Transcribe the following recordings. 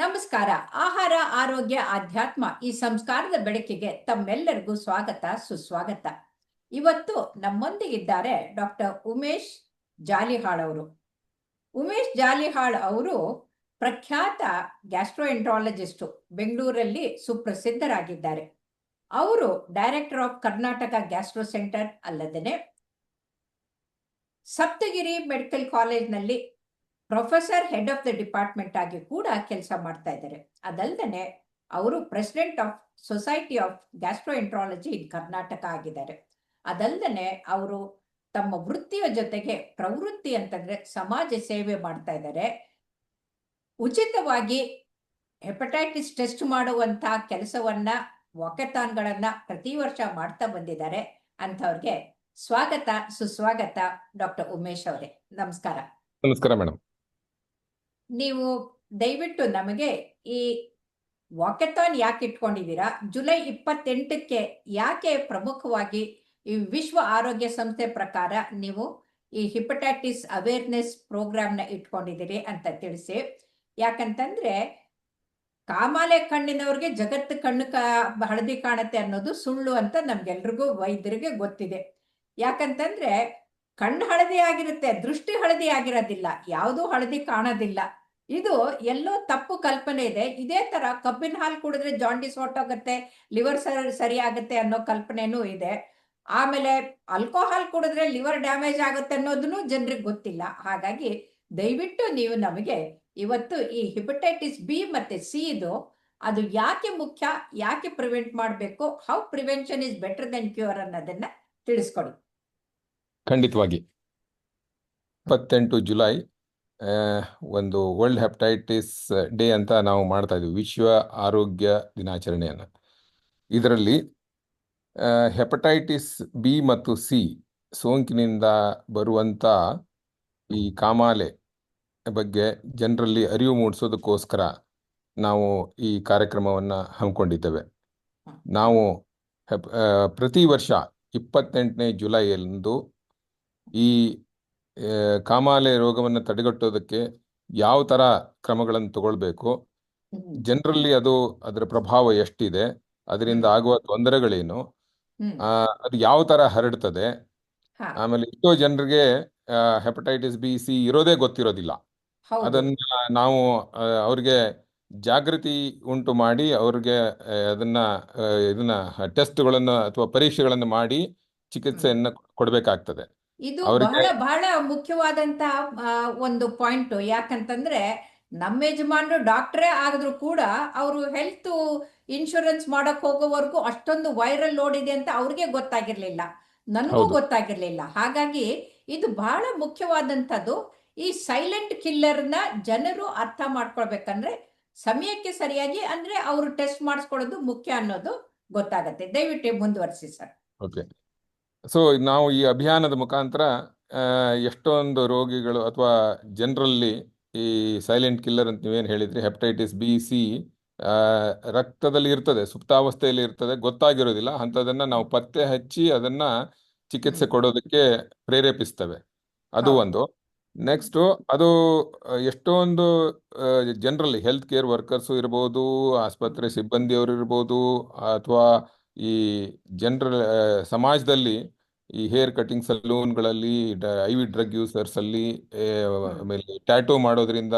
ನಮಸ್ಕಾರ. ಆಹಾರ, ಆರೋಗ್ಯ, ಆಧ್ಯಾತ್ಮ ಈ ಸಂಸ್ಕಾರದ ಬೆಳಕಿಗೆ ತಮ್ಮೆಲ್ಲರಿಗೂ ಸ್ವಾಗತ, ಸುಸ್ವಾಗತ. ಇವತ್ತು ನಮ್ಮೊಂದಿಗಿದ್ದಾರೆ ಡಾಕ್ಟರ್ ಉಮೇಶ್ ಜಾಲಿಹಾಳ್ ಅವರು. ಉಮೇಶ್ ಜಾಲಿಹಾಳ್ ಅವರು ಪ್ರಖ್ಯಾತ ಗ್ಯಾಸ್ಟ್ರೋಎಂಟ್ರಾಲಜಿಸ್ಟು, ಬೆಂಗಳೂರಲ್ಲಿ ಸುಪ್ರಸಿದ್ಧರಾಗಿದ್ದಾರೆ. ಅವರು director of Karnataka gastro centre ಅಲ್ಲದೆ ಸಪ್ತಗಿರಿ ಮೆಡಿಕಲ್ ಕಾಲೇಜ್ನಲ್ಲಿ professor head of the department ಆಗಿ ಕೂಡ ಕೆಲಸ ಮಾಡ್ತಾ ಇದ್ದಾರೆ. ಅದಲ್ಲದೆ ಅವರು president of society of gastroenterology in Karnataka ಆಗಿದ್ದಾರೆ. ಅದಲ್ಲದೆ ಅವರು ತಮ್ಮ ವೃತ್ತಿಯ ಜೊತೆಗೆ ಪ್ರವೃತ್ತಿ ಅಂತಂದ್ರೆ ಸಮಾಜ ಸೇವೆ ಮಾಡ್ತಾ ಇದ್ದಾರೆ. ಉಚಿತವಾಗಿ ಹೆಪಟೈಟಿಸ್ ಟೆಸ್ಟ್ ಮಾಡುವಂತ ಕೆಲಸವನ್ನ, ವಾಕಥಾನ್ಗಳನ್ನ ಪ್ರತಿ ವರ್ಷ ಮಾಡ್ತಾ ಬಂದಿದ್ದಾರೆ. ಅಂಥವ್ರಿಗೆ ಸ್ವಾಗತ, ಸುಸ್ವಾಗತ ಡಾಕ್ಟರ್ ಉಮೇಶ್ ಅವರೇ. ನಮಸ್ಕಾರ. ನಮಸ್ಕಾರ ಮೇಡಮ್. ನೀವು ದಯವಿಟ್ಟು ನಮಗೆ ಈ ವಾಕಥಾನ್ ಯಾಕೆ ಇಟ್ಕೊಂಡಿದ್ದೀರಾ, ಜುಲೈ 28ಕ್ಕೆ ಯಾಕೆ ಪ್ರಮುಖವಾಗಿ ಈ ವಿಶ್ವ ಆರೋಗ್ಯ ಸಂಸ್ಥೆ ಪ್ರಕಾರ ನೀವು ಈ ಹಿಪಟೈಟಿಸ್ ಅವೇರ್ನೆಸ್ ಪ್ರೋಗ್ರಾಮ್ನ ಇಟ್ಕೊಂಡಿದ್ದೀರಿ ಅಂತ ತಿಳಿಸಿ. ಯಾಕಂತಂದ್ರೆ ಕಾಮಾಲೆ ಕಣ್ಣಿನವ್ರಿಗೆ ಜಗತ್ತು ಕಣ್ಣು ಹಳದಿ ಕಾಣುತ್ತೆ ಅನ್ನೋದು ಸುಳ್ಳು ಅಂತ ನಮ್ಗೆಲ್ರಿಗೂ ವೈದ್ಯರಿಗೆ ಗೊತ್ತಿದೆ. ಯಾಕಂತಂದ್ರೆ ಕಣ್ಣು ಹಳದಿ ಆಗಿರುತ್ತೆ, ದೃಷ್ಟಿ ಹಳದಿ ಆಗಿರೋದಿಲ್ಲ, ಯಾವುದೂ ಹಳದಿ ಕಾಣೋದಿಲ್ಲ. ಇದು ಎಲ್ಲೋ ತಪ್ಪು ಕಲ್ಪನೆ ಇದೆ. ಇದೇ ತರ ಕಬ್ಬಿನ ಹಾಲು ಕುಡಿದ್ರೆ ಜಾಂಡಿಸ್ ಹೊಟ್ಟೋಗುತ್ತೆ, ಲಿವರ್ ಸರಿ ಆಗುತ್ತೆ ಅನ್ನೋ ಕಲ್ಪನೆನೂ ಇದೆ. ಆಮೇಲೆ ಆಲ್ಕೋಹಾಲ್ ಕುಡಿದ್ರೆ ಲಿವರ್ ಡ್ಯಾಮೇಜ್ ಆಗುತ್ತೆ ಅನ್ನೋದನ್ನು ಜನರಿಗೆ ಗೊತ್ತಿಲ್ಲ. ಹಾಗಾಗಿ ದಯವಿಟ್ಟು ನೀವು ನಮಗೆ ಇವತ್ತು ಈ ಹಿಪಟೈಟಿಸ್ ಬಿ ಮತ್ತೆ ಸಿ ಅದು ಯಾಕೆ ಮುಖ್ಯ, ಯಾಕೆ ಪ್ರಿವೆಂಟ್ ಮಾಡಬೇಕು, how prevention is better then cure ಅನ್ನೋದನ್ನ ತಿಳಿಸ್ಕೊಡಿ. ಖಂಡಿತವಾಗಿ 28 ಜುಲೈ ಒಂದು ವರ್ಲ್ಡ್ ಹೆಪಟೈಟಿಸ್ ಡೇ ಅಂತ ನಾವು ಮಾಡ್ತಾ ಇದ್ವಿ, ವಿಶ್ವ ಆರೋಗ್ಯ ದಿನಾಚರಣೆಯನ್ನು. ಇದರಲ್ಲಿ ಹೆಪಟೈಟಿಸ್ ಬಿ ಮತ್ತು ಸಿ ಸೋಂಕಿನಿಂದ ಬರುವಂಥ ಈ ಕಾಮಾಲೆ ಬಗ್ಗೆ ಜನರಲ್ಲಿ ಅರಿವು ಮೂಡಿಸೋದಕ್ಕೋಸ್ಕರ ನಾವು ಈ ಕಾರ್ಯಕ್ರಮವನ್ನು ಹಮ್ಮಿಕೊಂಡಿದ್ದೇವೆ. ನಾವು ಪ್ರತಿ ವರ್ಷ 28ನೇ ಜುಲೈಯಂದು ಈ ಕಾಮಾಲೆ ರೋಗವನ್ನು ತಡೆಗಟ್ಟೋದಕ್ಕೆ ಯಾವ ಥರ ಕ್ರಮಗಳನ್ನು ತಗೊಳ್ಬೇಕು, ಜನರಲ್ಲಿ ಅದರ ಪ್ರಭಾವ ಎಷ್ಟಿದೆ, ಅದರಿಂದ ಆಗುವ ತೊಂದರೆಗಳೇನು, ಅದು ಯಾವ ಥರ ಹರಡ್ತದೆ, ಆಮೇಲೆ ಎಷ್ಟೋ ಜನರಿಗೆ ಹೆಪಟೈಟಿಸ್ ಬಿ ಸಿ ಇರೋದೇ ಗೊತ್ತಿರೋದಿಲ್ಲ. ಅದನ್ನ ನಾವು ಅವ್ರಿಗೆ ಜಾಗೃತಿ ಉಂಟು ಮಾಡಿ ಅವ್ರಿಗೆ ಇದನ್ನ ಟೆಸ್ಟ್ಗಳನ್ನು ಅಥವಾ ಪರೀಕ್ಷೆಗಳನ್ನು ಮಾಡಿ ಚಿಕಿತ್ಸೆಯನ್ನು ಕೊಡಬೇಕಾಗ್ತದೆ. ಇದು ಬಹಳ ಮುಖ್ಯವಾದಂತ ಒಂದು ಪಾಯಿಂಟ್. ಯಾಕಂತಂದ್ರೆ ನಮ್ಮ ಯಜಮಾನರು ಡಾಕ್ಟ್ರೇ ಆಗಿದ್ರು ಕೂಡ ಅವರು ಹೆಲ್ತ್ ಇನ್ಶೂರೆನ್ಸ್ ಮಾಡಕ್ ಹೋಗೋವರೆಗೂ ಅಷ್ಟೊಂದು ವೈರಲ್ ಲೋಡ್ ಇದೆ ಅಂತ ಅವ್ರಿಗೆ ಗೊತ್ತಾಗಿರ್ಲಿಲ್ಲ, ನನಗೂ ಗೊತ್ತಾಗಿರ್ಲಿಲ್ಲ. ಹಾಗಾಗಿ ಇದು ಬಹಳ ಮುಖ್ಯವಾದಂಥದ್ದು. ಈ ಸೈಲೆಂಟ್ ಕಿಲ್ಲರ್ನ ಜನರು ಅರ್ಥ ಮಾಡ್ಕೊಳ್ಬೇಕಂದ್ರೆ ಸಮಯಕ್ಕೆ ಸರಿಯಾಗಿ ಅಂದ್ರೆ ಅವರು ಟೆಸ್ಟ್ ಮಾಡಿಸ್ಕೊಳ್ಳೋದು ಮುಖ್ಯ ಅನ್ನೋದು ಗೊತ್ತಾಗತ್ತೆ. ದಯವಿಟ್ಟು ಮುಂದುವರಿಸಿ ಸರ್. ಓಕೆ. ಸೊ ನಾವು ಈ ಅಭಿಯಾನದ ಮುಖಾಂತರ ಎಷ್ಟೊಂದು ರೋಗಿಗಳು ಅಥವಾ ಜನರಲ್ಲಿ ಈ ಸೈಲೆಂಟ್ ಕಿಲ್ಲರ್ ಅಂತ ನೀವೇನು ಹೇಳಿದ್ರಿ, ಹೆಪಟೈಟಿಸ್ ಬಿ ಸಿ ರಕ್ತದಲ್ಲಿ ಇರ್ತದೆ, ಸುಪ್ತಾವಸ್ಥೆಯಲ್ಲಿ ಇರ್ತದೆ, ಗೊತ್ತಾಗಿರೋದಿಲ್ಲ. ಅಂಥದನ್ನು ನಾವು ಪತ್ತೆ ಹಚ್ಚಿ ಅದನ್ನ ಚಿಕಿತ್ಸೆ ಕೊಡೋದಕ್ಕೆ ಪ್ರೇರೇಪಿಸ್ತೇವೆ. ಅದು ಒಂದು. ನೆಕ್ಸ್ಟು ಅದು ಎಷ್ಟೊಂದು ಜನರಲ್ಲಿ ಹೆಲ್ತ್ ಕೇರ್ ವರ್ಕರ್ಸು ಇರ್ಬೋದು, ಆಸ್ಪತ್ರೆ ಸಿಬ್ಬಂದಿಯವರು ಇರ್ಬೋದು, ಅಥವಾ ಈ ಜನರ ಸಮಾಜದಲ್ಲಿ ಈ ಹೇರ್ ಕಟಿಂಗ್ ಸಲೂನ್ಗಳಲ್ಲಿ, IV ಡ್ರಗ್ ಯೂಸರ್ಸ್ ಅಲ್ಲಿ, ಆಮೇಲೆ ಟ್ಯಾಟೂ ಮಾಡೋದ್ರಿಂದ,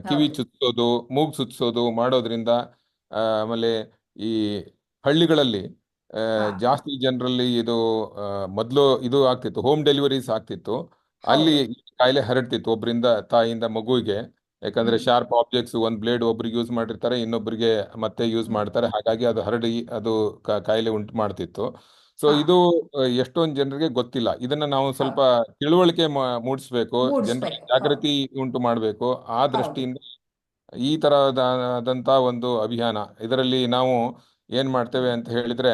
ಕಿವಿ ಚುಚ್ಚೋದು, ಮೂಗು ಸುತ್ತಿಸೋದು ಮಾಡೋದ್ರಿಂದ, ಆಮೇಲೆ ಈ ಹಳ್ಳಿಗಳಲ್ಲಿ ಜಾಸ್ತಿ ಜನರಲ್ಲಿ ಮೊದಲು ಇದು ಆಗ್ತಿತ್ತು, ಹೋಮ್ ಡೆಲಿವರೀಸ್ ಆಗ್ತಿತ್ತು. ಅಲ್ಲಿ ಕಾಯಿಲೆ ಹರಡ್ತಿತ್ತು ಒಬ್ಬರಿಂದ ತಾಯಿಯಿಂದ ಮಗುವಿಗೆ. ಯಾಕಂದ್ರೆ ಶಾರ್ಪ್ ಆಬ್ಜೆಕ್ಟ್ಸ್, ಒಂದು ಬ್ಲೇಡ್ ಒಬ್ರಿಗೆ ಯೂಸ್ ಮಾಡಿರ್ತಾರೆ, ಇನ್ನೊಬ್ಬರಿಗೆ ಮತ್ತೆ ಯೂಸ್ ಮಾಡ್ತಾರೆ. ಹಾಗಾಗಿ ಅದು ಹರಡಿ ಅದು ಕಾಯಿಲೆ ಉಂಟು ಮಾಡ್ತಿತ್ತು. ಸೊ ಇದು ಎಷ್ಟೊಂದು ಜನರಿಗೆ ಗೊತ್ತಿಲ್ಲ. ಇದನ್ನ ನಾವು ಸ್ವಲ್ಪ ತಿಳುವಳಿಕೆ ಮೂಡಿಸ್ಬೇಕು, ಜನರ ಜಾಗೃತಿ ಉಂಟು ಮಾಡಬೇಕು. ಆ ದೃಷ್ಟಿಯಿಂದ ಈ ತರಹದಂತ ಒಂದು ಅಭಿಯಾನ. ಇದರಲ್ಲಿ ನಾವು ಏನ್ ಮಾಡ್ತೇವೆ ಅಂತ ಹೇಳಿದ್ರೆ,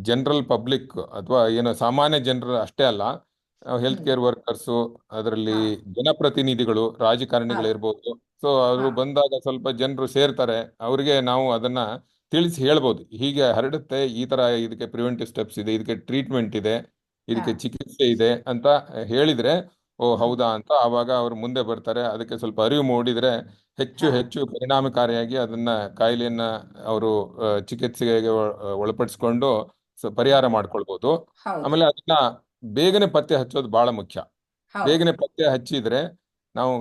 ಜನರಲ್ ಪಬ್ಲಿಕ್ ಅಥವಾ ಏನು ಸಾಮಾನ್ಯ ಜನರು ಅಷ್ಟೇ ಅಲ್ಲ, ಹೆಲ್ತ್ ಕೇರ್ ವರ್ಕರ್ಸು, ಅದರಲ್ಲಿ ಜನಪ್ರತಿನಿಧಿಗಳು, ರಾಜಕಾರಣಿಗಳಿರ್ಬೋದು. ಸೊ ಅವರು ಬಂದಾಗ ಸ್ವಲ್ಪ ಜನರು ಸೇರ್ತಾರೆ, ಅವರಿಗೆ ನಾವು ಅದನ್ನ ತಿಳಿಸಿ ಹೇಳ್ಬೋದು, ಹೀಗೆ ಹರಡುತ್ತೆ, ಈ ತರ ಇದಕ್ಕೆ ಪ್ರಿವೆಂಟಿವ್ ಸ್ಟೆಪ್ಸ್ ಇದೆ, ಇದಕ್ಕೆ ಟ್ರೀಟ್ಮೆಂಟ್ ಇದೆ, ಇದಕ್ಕೆ ಚಿಕಿತ್ಸೆ ಇದೆ ಅಂತ ಹೇಳಿದ್ರೆ ಓ ಹ್ಮ್ ಹೌದಾ ಅಂತ ಆವಾಗ ಅವರು ಮುಂದೆ ಬರ್ತಾರೆ. ಅದಕ್ಕೆ ಸ್ವಲ್ಪ ಅರಿವು ಮೂಡಿದ್ರೆ ಹೆಚ್ಚು ಹಾ ಹೆಚ್ಚು ಪರಿಣಾಮಕಾರಿಯಾಗಿ ಅದನ್ನ ಕಾಯಿಲೆಯನ್ನ ಅವರು ಚಿಕಿತ್ಸೆಗೆ ಒಳಪಡಿಸ್ಕೊಂಡು ಪರಿಹಾರ ಹ್ಮ್ ಮಾಡ್ಕೊಳ್ಬೋದು. ಹೌದು ಆಮೇಲೆ ಅದನ್ನ ಬೇಗನೆ ಪತ್ತೆ ಹಚ್ಚೋದು ಬಹಳ ಮುಖ್ಯ. ಹೌದು ಬೇಗನೆ ಪತ್ತೆ ಹಚ್ಚಿದ್ರೆ ನಾವು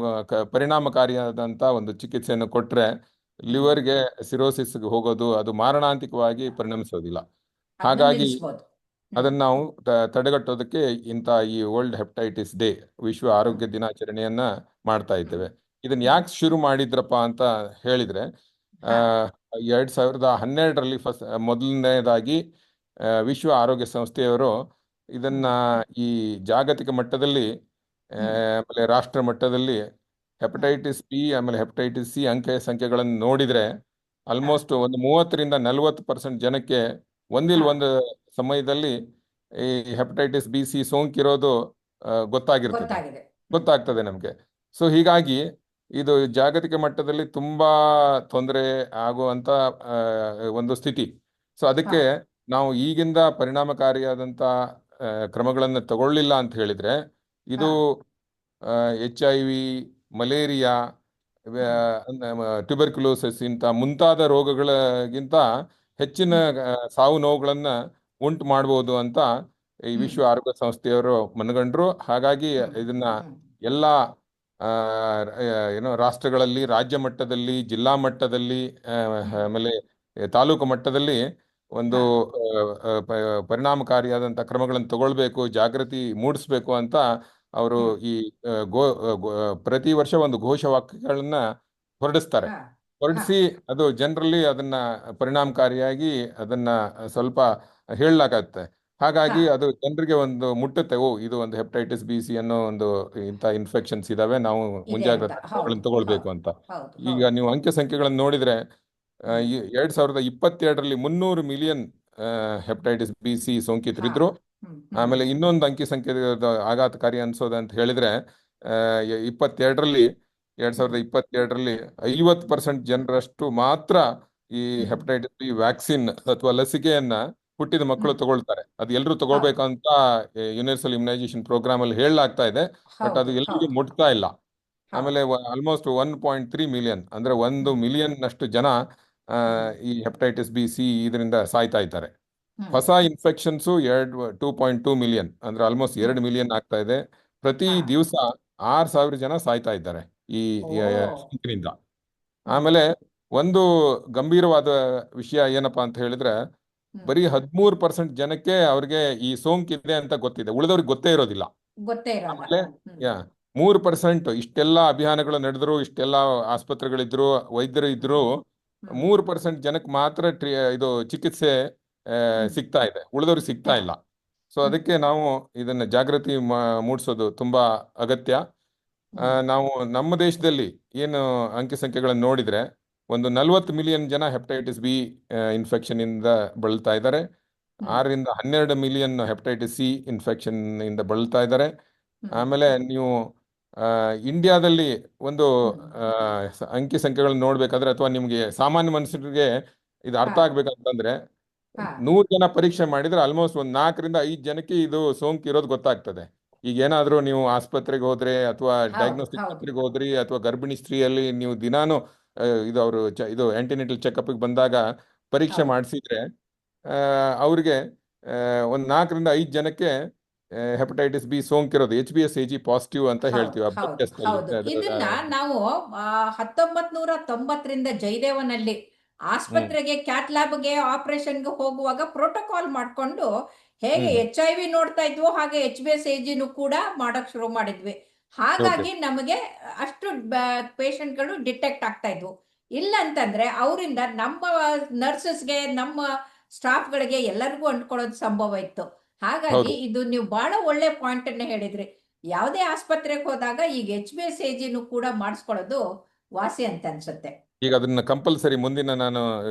ಪರಿಣಾಮಕಾರಿಯಾದಂಥ ಒಂದು ಚಿಕಿತ್ಸೆಯನ್ನು ಕೊಟ್ರೆ ಹ್ಮ್ ಲಿವರ್ಗೆ ಸಿರೋಸಿಸ್ಗೆ ಹೋಗೋದು ಅದು ಮಾರಣಾಂತಿಕವಾಗಿ ಪರಿಣಮಿಸೋದಿಲ್ಲ. ಅದನ್ನ ಹಾಗಾಗಿ ನಿಲ್ಲಿಸ್ಬೋದು. ಹ್ಮ್ ಅದನ್ನು ನಾವು ತಡೆಗಟ್ಟೋದಕ್ಕೆ ಇಂಥ ಈ ವರ್ಲ್ಡ್ ಹೆಪಟೈಟಿಸ್ ಡೇ, ವಿಶ್ವ ಹ್ಮ್ ಆರೋಗ್ಯ ದಿನಾಚರಣೆಯನ್ನ ಮಾಡ್ತಾ ಹ್ಮ್ ಇದ್ದೇವೆ. ಇದನ್ನ ಹ್ಮ್ ಯಾಕೆ ಶುರು ಮಾಡಿದ್ರಪ್ಪ ಅಂತ ಹೇಳಿದ್ರೆ ಆ, ಹಾ 2012ರಲ್ಲಿ ಮೊದಲನೇದಾಗಿ ವಿಶ್ವ ಆರೋಗ್ಯ ಸಂಸ್ಥೆಯವರು ಇದನ್ನ ಹ್ಮ್ ಈ ಜಾಗತಿಕ ಮಟ್ಟದಲ್ಲಿ ಹ್ಮ್ ಆಮೇಲೆ ರಾಷ್ಟ್ರ ಮಟ್ಟದಲ್ಲಿ ಹ್ಮ್ ಹೆಪಟೈಟಿಸ್ ಬಿ ಆಮೇಲೆ ಹೆಪಟೈಟಿಸ್ ಸಿ ಅಂಕೆ ಸಂಖ್ಯೆಗಳನ್ನು ನೋಡಿದ್ರೆ ಹಾ ಆಲ್ಮೋಸ್ಟ್ ಒಂದು 30-40% ಜನಕ್ಕೆ ಹಾ ಒಂದು ಸಮಯದಲ್ಲಿ ಈ ಹೆಪಟೈಟಿಸ್ ಬಿ ಸಿ ಸೋಂಕಿರೋದು ಗೊತ್ತಾಗಿರ್ತದೆ, ಗೊತ್ತಾಗಿದೆ. ಹ್ಮ್ ಗೊತ್ತಾಗ್ತದೆ ನಮಗೆ. ಸೊ ಹೀಗಾಗಿ ಇದು ಜಾಗತಿಕ ಮಟ್ಟದಲ್ಲಿ ತುಂಬಾ ತೊಂದರೆ ಆಗುವಂತ ಒಂದು ಸ್ಥಿತಿ. ಸೊ ಅದಕ್ಕೆ ಹೌದು ನಾವು ಈಗಿಂದ ಪರಿಣಾಮಕಾರಿಯಾದಂಥ ಕ್ರಮಗಳನ್ನು ತಗೊಳ್ಳಿಲ್ಲ ಅಂತ ಹೇಳಿದ್ರೆ ಹಾ ಇದು HIV, ಮಲೇರಿಯಾ, ಹ್ಮ್ ಟ್ಯುಬರ್ಕ್ಯುಲೋಸಿಸ್ ಇಂಥ ಮುಂತಾದ ರೋಗಗಳಿಗಿಂತ ಹೆಚ್ಚಿನ ಹ್ಮ್ ಸಾವು ನೋವುಗಳನ್ನು ಉಂಟು ಮಾಡ್ಬೋದು ಅಂತ ಈ ಹ್ಮ್ ವಿಶ್ವ ಆರೋಗ್ಯ ಸಂಸ್ಥೆಯವರು ಮನಗಂಡ್ರು. ಹಾಗಾಗಿ ಹ್ಮ್ ಇದನ್ನ ಹ್ಮ್ ಎಲ್ಲ ರಾಷ್ಟ್ರಗಳಲ್ಲಿ, ರಾಜ್ಯ ಮಟ್ಟದಲ್ಲಿ, ಜಿಲ್ಲಾ ಮಟ್ಟದಲ್ಲಿ, ಹ್ಮ್ ಆಮೇಲೆ ತಾಲೂಕು ಮಟ್ಟದಲ್ಲಿ ಒಂದು ಹಾ ಪರಿಣಾಮಕಾರಿಯಾದಂಥ ಕ್ರಮಗಳನ್ನು ತಗೊಳ್ಬೇಕು, ಜಾಗೃತಿ ಮೂಡಿಸ್ಬೇಕು ಅಂತ ಅವರು ಹ್ಮ್ ಈ ಪ್ರತಿ ವರ್ಷ ಒಂದು ಘೋಷವಾಕ್ಯಗಳನ್ನ ಹೊರಡಿಸ್ತಾರೆ. ಹಾ ಹಾ ಹೊರಡಿಸಿ ಅದು ಜನರಲ್ಲಿ ಅದನ್ನ ಪರಿಣಾಮಕಾರಿಯಾಗಿ ಅದನ್ನ ಸ್ವಲ್ಪ ಹೇಳಲಾಗತ್ತೆ. ಹಾ ಹಾಗಾಗಿ ಅದು ಜನರಿಗೆ ಒಂದು ಮುಟ್ಟುತ್ತೆ. ಓ, ಇದು ಒಂದು ಹೆಪಟೈಟಿಸ್ ಬಿ ಸಿ ಅನ್ನೋ ಒಂದು ಇಂಥ ಇನ್ಫೆಕ್ಷನ್ಸ್ ಇದಾವೆ, ನಾವು ಇದೆ ಅಂತ. ಮುಂಜಾಗ್ರತಾ ಹೌದು ಕ್ರಮಗಳನ್ನು ತಗೊಳ್ಬೇಕು ಹೌದು ಅಂತ. ಹೌದು ಈಗ ಹೌದು. ನೀವು ಅಂಕೆ ಸಂಖ್ಯೆಗಳನ್ನು ನೋಡಿದ್ರೆ ಹ್ಮ್ ಈ 2022ರಲ್ಲಿ 300 ಮಿಲಿಯನ್ ಹೆಪಟೈಟಿಸ್ ಬಿ ಸಿ ಹಾ ಸೋಂಕಿತರಿದ್ರು. ಹ್ಮ್ ಹ್ಮ್ ಆಮೇಲೆ ಇನ್ನೊಂದು ಅಂಕಿ ಸಂಖ್ಯೆ ಆಘಾತಕಾರಿ ಅನ್ಸೋದು ಅಂತ ಹೇಳಿದ್ರೆ ಆ, 22ರಲ್ಲಿ ಎರಡ್ ಹ್ಮ್ ಸಾವಿರದ ಇಪ್ಪತ್ತೆರಡರಲ್ಲಿ 50% ಜನರಷ್ಟು ಮಾತ್ರ ಈ ಹ್ಮ್ ಹೆಪಟೈಟಿಸ್ ಬಿ ವ್ಯಾಕ್ಸಿನ್ ಅಥವಾ ಲಸಿಕೆಯನ್ನ ಹುಟ್ಟಿದ ಮಕ್ಕಳು ಹ್ಮ್ ತಗೊಳ್ತಾರೆ. ಅದು ಎಲ್ಲರೂ ಹೌದು ತಗೊಳ್ಬೇಕಂತ ಯೂನಿವರ್ಸಲ್ ಇಮ್ಯುನೈಸೇಷನ್ ಪ್ರೋಗ್ರಾಮ್ ಅಲ್ಲಿ ಹೇಳಲಾಗ್ತಾ ಇದೆ. ಬಟ್ ಅದು ಹೌದು ಎಲ್ರಿಗೂ ಹೌದು ಮುಟ್ತಾ ಇಲ್ಲ. ಹೌದು. ಆಮೇಲೆ ಆಲ್ಮೋಸ್ಟ್ 1.3 ಮಿಲಿಯನ್ ಅಂದ್ರೆ 1 ಮಿಲಿಯನ್ ನಷ್ಟು ಜನ ಆ, ಹ್ಮ್ ಈ ಹೆಪಟೈಟಿಸ್ ಬಿ ಸಿ ಇದರಿಂದ ಸಾಯ್ತಾ ಇದ್ದಾರೆ. ಹ್ಮ್ ಹೊಸ ಇನ್ಫೆಕ್ಷನ್ಸು 2.2 ಮಿಲಿಯನ್ ಅಂದ್ರೆ ಆಲ್ಮೋಸ್ಟ್ ಹ್ಮ್ 2 ಮಿಲಿಯನ್ ಆಗ್ತಾ ಇದೆ. ಪ್ರತಿ ಹಾ ದಿವಸ 6,000 ಜನ ಸಾಯ್ತಾ ಇದ್ದಾರೆ ಈ ಓ ಸೋಂಕಿನಿಂದ. ಹ್ಮ್ ಆಮೇಲೆ ಒಂದು ಗಂಭೀರವಾದ ವಿಷಯ ಏನಪ್ಪಾ ಅಂತ ಹೇಳಿದ್ರೆ ಹ್ಮ್ ಬರೀ 13% ಜನಕ್ಕೆ ಅವ್ರಿಗೆ ಈ ಸೋಂಕಿದೆ ಅಂತ ಗೊತ್ತಿದೆ, ಉಳಿದವ್ರಿಗೆ ಗೊತ್ತೇ ಇರೋದಿಲ್ಲ. ಗೊತ್ತೇ ಇರಲ್ಲ. ಆಮೇಲೆ ಹ್ಮ್ 3% ಇಷ್ಟೆಲ್ಲ ಅಭಿಯಾನಗಳು ನಡೆದ್ರು, ಇಷ್ಟೆಲ್ಲ ಆಸ್ಪತ್ರೆಗಳಿದ್ರು, ವೈದ್ಯರು ಹ್ಮ್ ಇದ್ರು, ಹ್ಮ್ 3% ಜನಕ್ಕೆ ಮಾತ್ರ ಇದು ಚಿಕಿತ್ಸೆ ಹ್ಮ್ ಸಿಗ್ತಾ ಇದೆ, ಉಳಿದವ್ರಿಗೆ ಸಿಗ್ತಾ ಹಾ ಇಲ್ಲ. ಸೊ ಹ್ಮ್ ಅದಕ್ಕೆ ನಾವು ಇದನ್ನ ಜಾಗೃತಿ ಮೂಡಿಸೋದು ತುಂಬಾ ಅಗತ್ಯ. ಹ್ಮ್ ನಾವು ನಮ್ಮ ದೇಶದಲ್ಲಿ ಏನು ಅಂಕಿ ಸಂಖ್ಯೆಗಳನ್ನು ನೋಡಿದ್ರೆ ಒಂದು 40 ಮಿಲಿಯನ್ ಜನ ಹೆಪಟೈಟಿಸ್ ಬಿ ಇನ್ಫೆಕ್ಷನ್ ಇಂದ ಬಳಲ್ತಾ ಇದ್ದಾರೆ. ಹ್ಮ್ 6-12 ಮಿಲಿಯನ್ ಹೆಪಟೈಟಿಸ್ ಸಿ ಇನ್ಫೆಕ್ಷನ್ ಇಂದ ಬಳಲ್ತಾ ಇದ್ದಾರೆ. ಹ್ಮ್ ಆಮೇಲೆ ನೀವು ಇಂಡಿಯಾದಲ್ಲಿ ಒಂದು ಹ್ಮ್ ಅಂಕಿ ಸಂಖ್ಯೆಗಳನ್ನ ನೋಡ್ಬೇಕಾದ್ರೆ ಅಥವಾ ನಿಮಗೆ ಸಾಮಾನ್ಯ ಮನುಷ್ಯರಿಗೆ ಇದು ಹಾ ಅರ್ಥ ಆಗ್ಬೇಕಂತಂದ್ರೆ ಹಾ 100 ಜನ ಪರೀಕ್ಷೆ ಮಾಡಿದ್ರೆ ಆಲ್ಮೋಸ್ಟ್ ಒಂದು 4-5 ಜನಕ್ಕೆ ಇದು ಸೋಂಕು ಇರೋದು ಗೊತ್ತಾಗ್ತದೆ. ಈಗ ಏನಾದರೂ ನೀವು ಆಸ್ಪತ್ರೆಗೆ ಹೋದ್ರೆ ಅಥವಾ ಹೌದು ಡಯಾಗ್ನೋಸ್ಟಿಕ್ ಹೌದು ಸೆಂಟರ್ಗೆ ಹೋದ್ರಿ ಅಥವಾ ಗರ್ಭಿಣಿ ಸ್ತ್ರೀಯಲ್ಲಿ ನೀವು ದಿನಾನು ಇದು ಅವರು ಇದು ಆಂಟಿನೆಂಟಲ್ ಚೆಕಪ್ಗೆ ಬಂದಾಗ ಪರೀಕ್ಷೆ ಹೌದು ಮಾಡಿಸಿದ್ರೆ ಅವ್ರಿಗೆ ಒಂದು 4-5 ಜನಕ್ಕೆ ಹೆಪಟೈಟಿಸ್ ಬಿ ಸೋಂಕಿರೋದು HbS-Ag ಪಾಸಿಟಿವ್ ಅಂತ ಹೌದು ಹೇಳ್ತೀವಿ ಆ ಬ್ಲಡ್ ಹೌದು ಟೆಸ್ಟ್ ಅಲ್ಲಿ. ಹೌದು. ಇದನ್ನ ನಾವು 1990ರಿಂದ ಜಯದೇವನಲ್ಲಿ ಹ್ಮ್ ಆಸ್ಪತ್ರೆಗೆ ಕ್ಯಾತ್ ಲ್ಯಾಬ್ಗೆ ಆಪರೇಷನ್ಗೆ ಹೋಗುವಾಗ ಪ್ರೋಟೋಕಾಲ್ ಮಾಡಿಕೊಂಡು ಹೇಗೆ ಹ್ಮ್ HIV ನೋಡ್ತಾ ಇದ್ವೋ ಹಾಗೆ HbS-Agನು ಕೂಡ ಮಾಡೋಕ್ ಶುರು ಮಾಡಿದ್ವಿ. ಓಕೆ. ಹಾಗಾಗಿ ನಮಗೆ ಅಷ್ಟು ಪೇಷಂಟ್ಗಳು ಡಿಟೆಕ್ಟ್ ಆಗ್ತಾ ಇದ್ವು. ಇಲ್ಲ ಅಂತಂದ್ರೆ ಅವರಿಂದ ನಮ್ಮ ನರ್ಸಸ್ಗೆ ನಮ್ಮ ಸ್ಟಾಫ್ಗಳಿಗೆ ಎಲ್ಲರಿಗೂ ಅಂಟ್ಕೊಳ್ಳೋದು ಸಂಭವ ಇತ್ತು. ಹಾಗಾಗಿ ಹೌದು. ಇದು ನೀವು ಬಹಳ ಒಳ್ಳೆ ಪಾಯಿಂಟ್ ಅನ್ನ ಹೇಳಿದ್ರಿ. ಯಾವುದೇ ಆಸ್ಪತ್ರೆಗೆ ಹೋದಾಗ ಈಗ HbS-Agನು ಕೂಡ ಮಾಡಿಸ್ಕೊಳ್ಳೋದು ವಾಸಿ ಅಂತ ಅನ್ಸುತ್ತೆ. ಈಗ ಅದನ್ನ ಕಂಪಲ್ಸರಿ ಮುಂದಿನ ನಾನು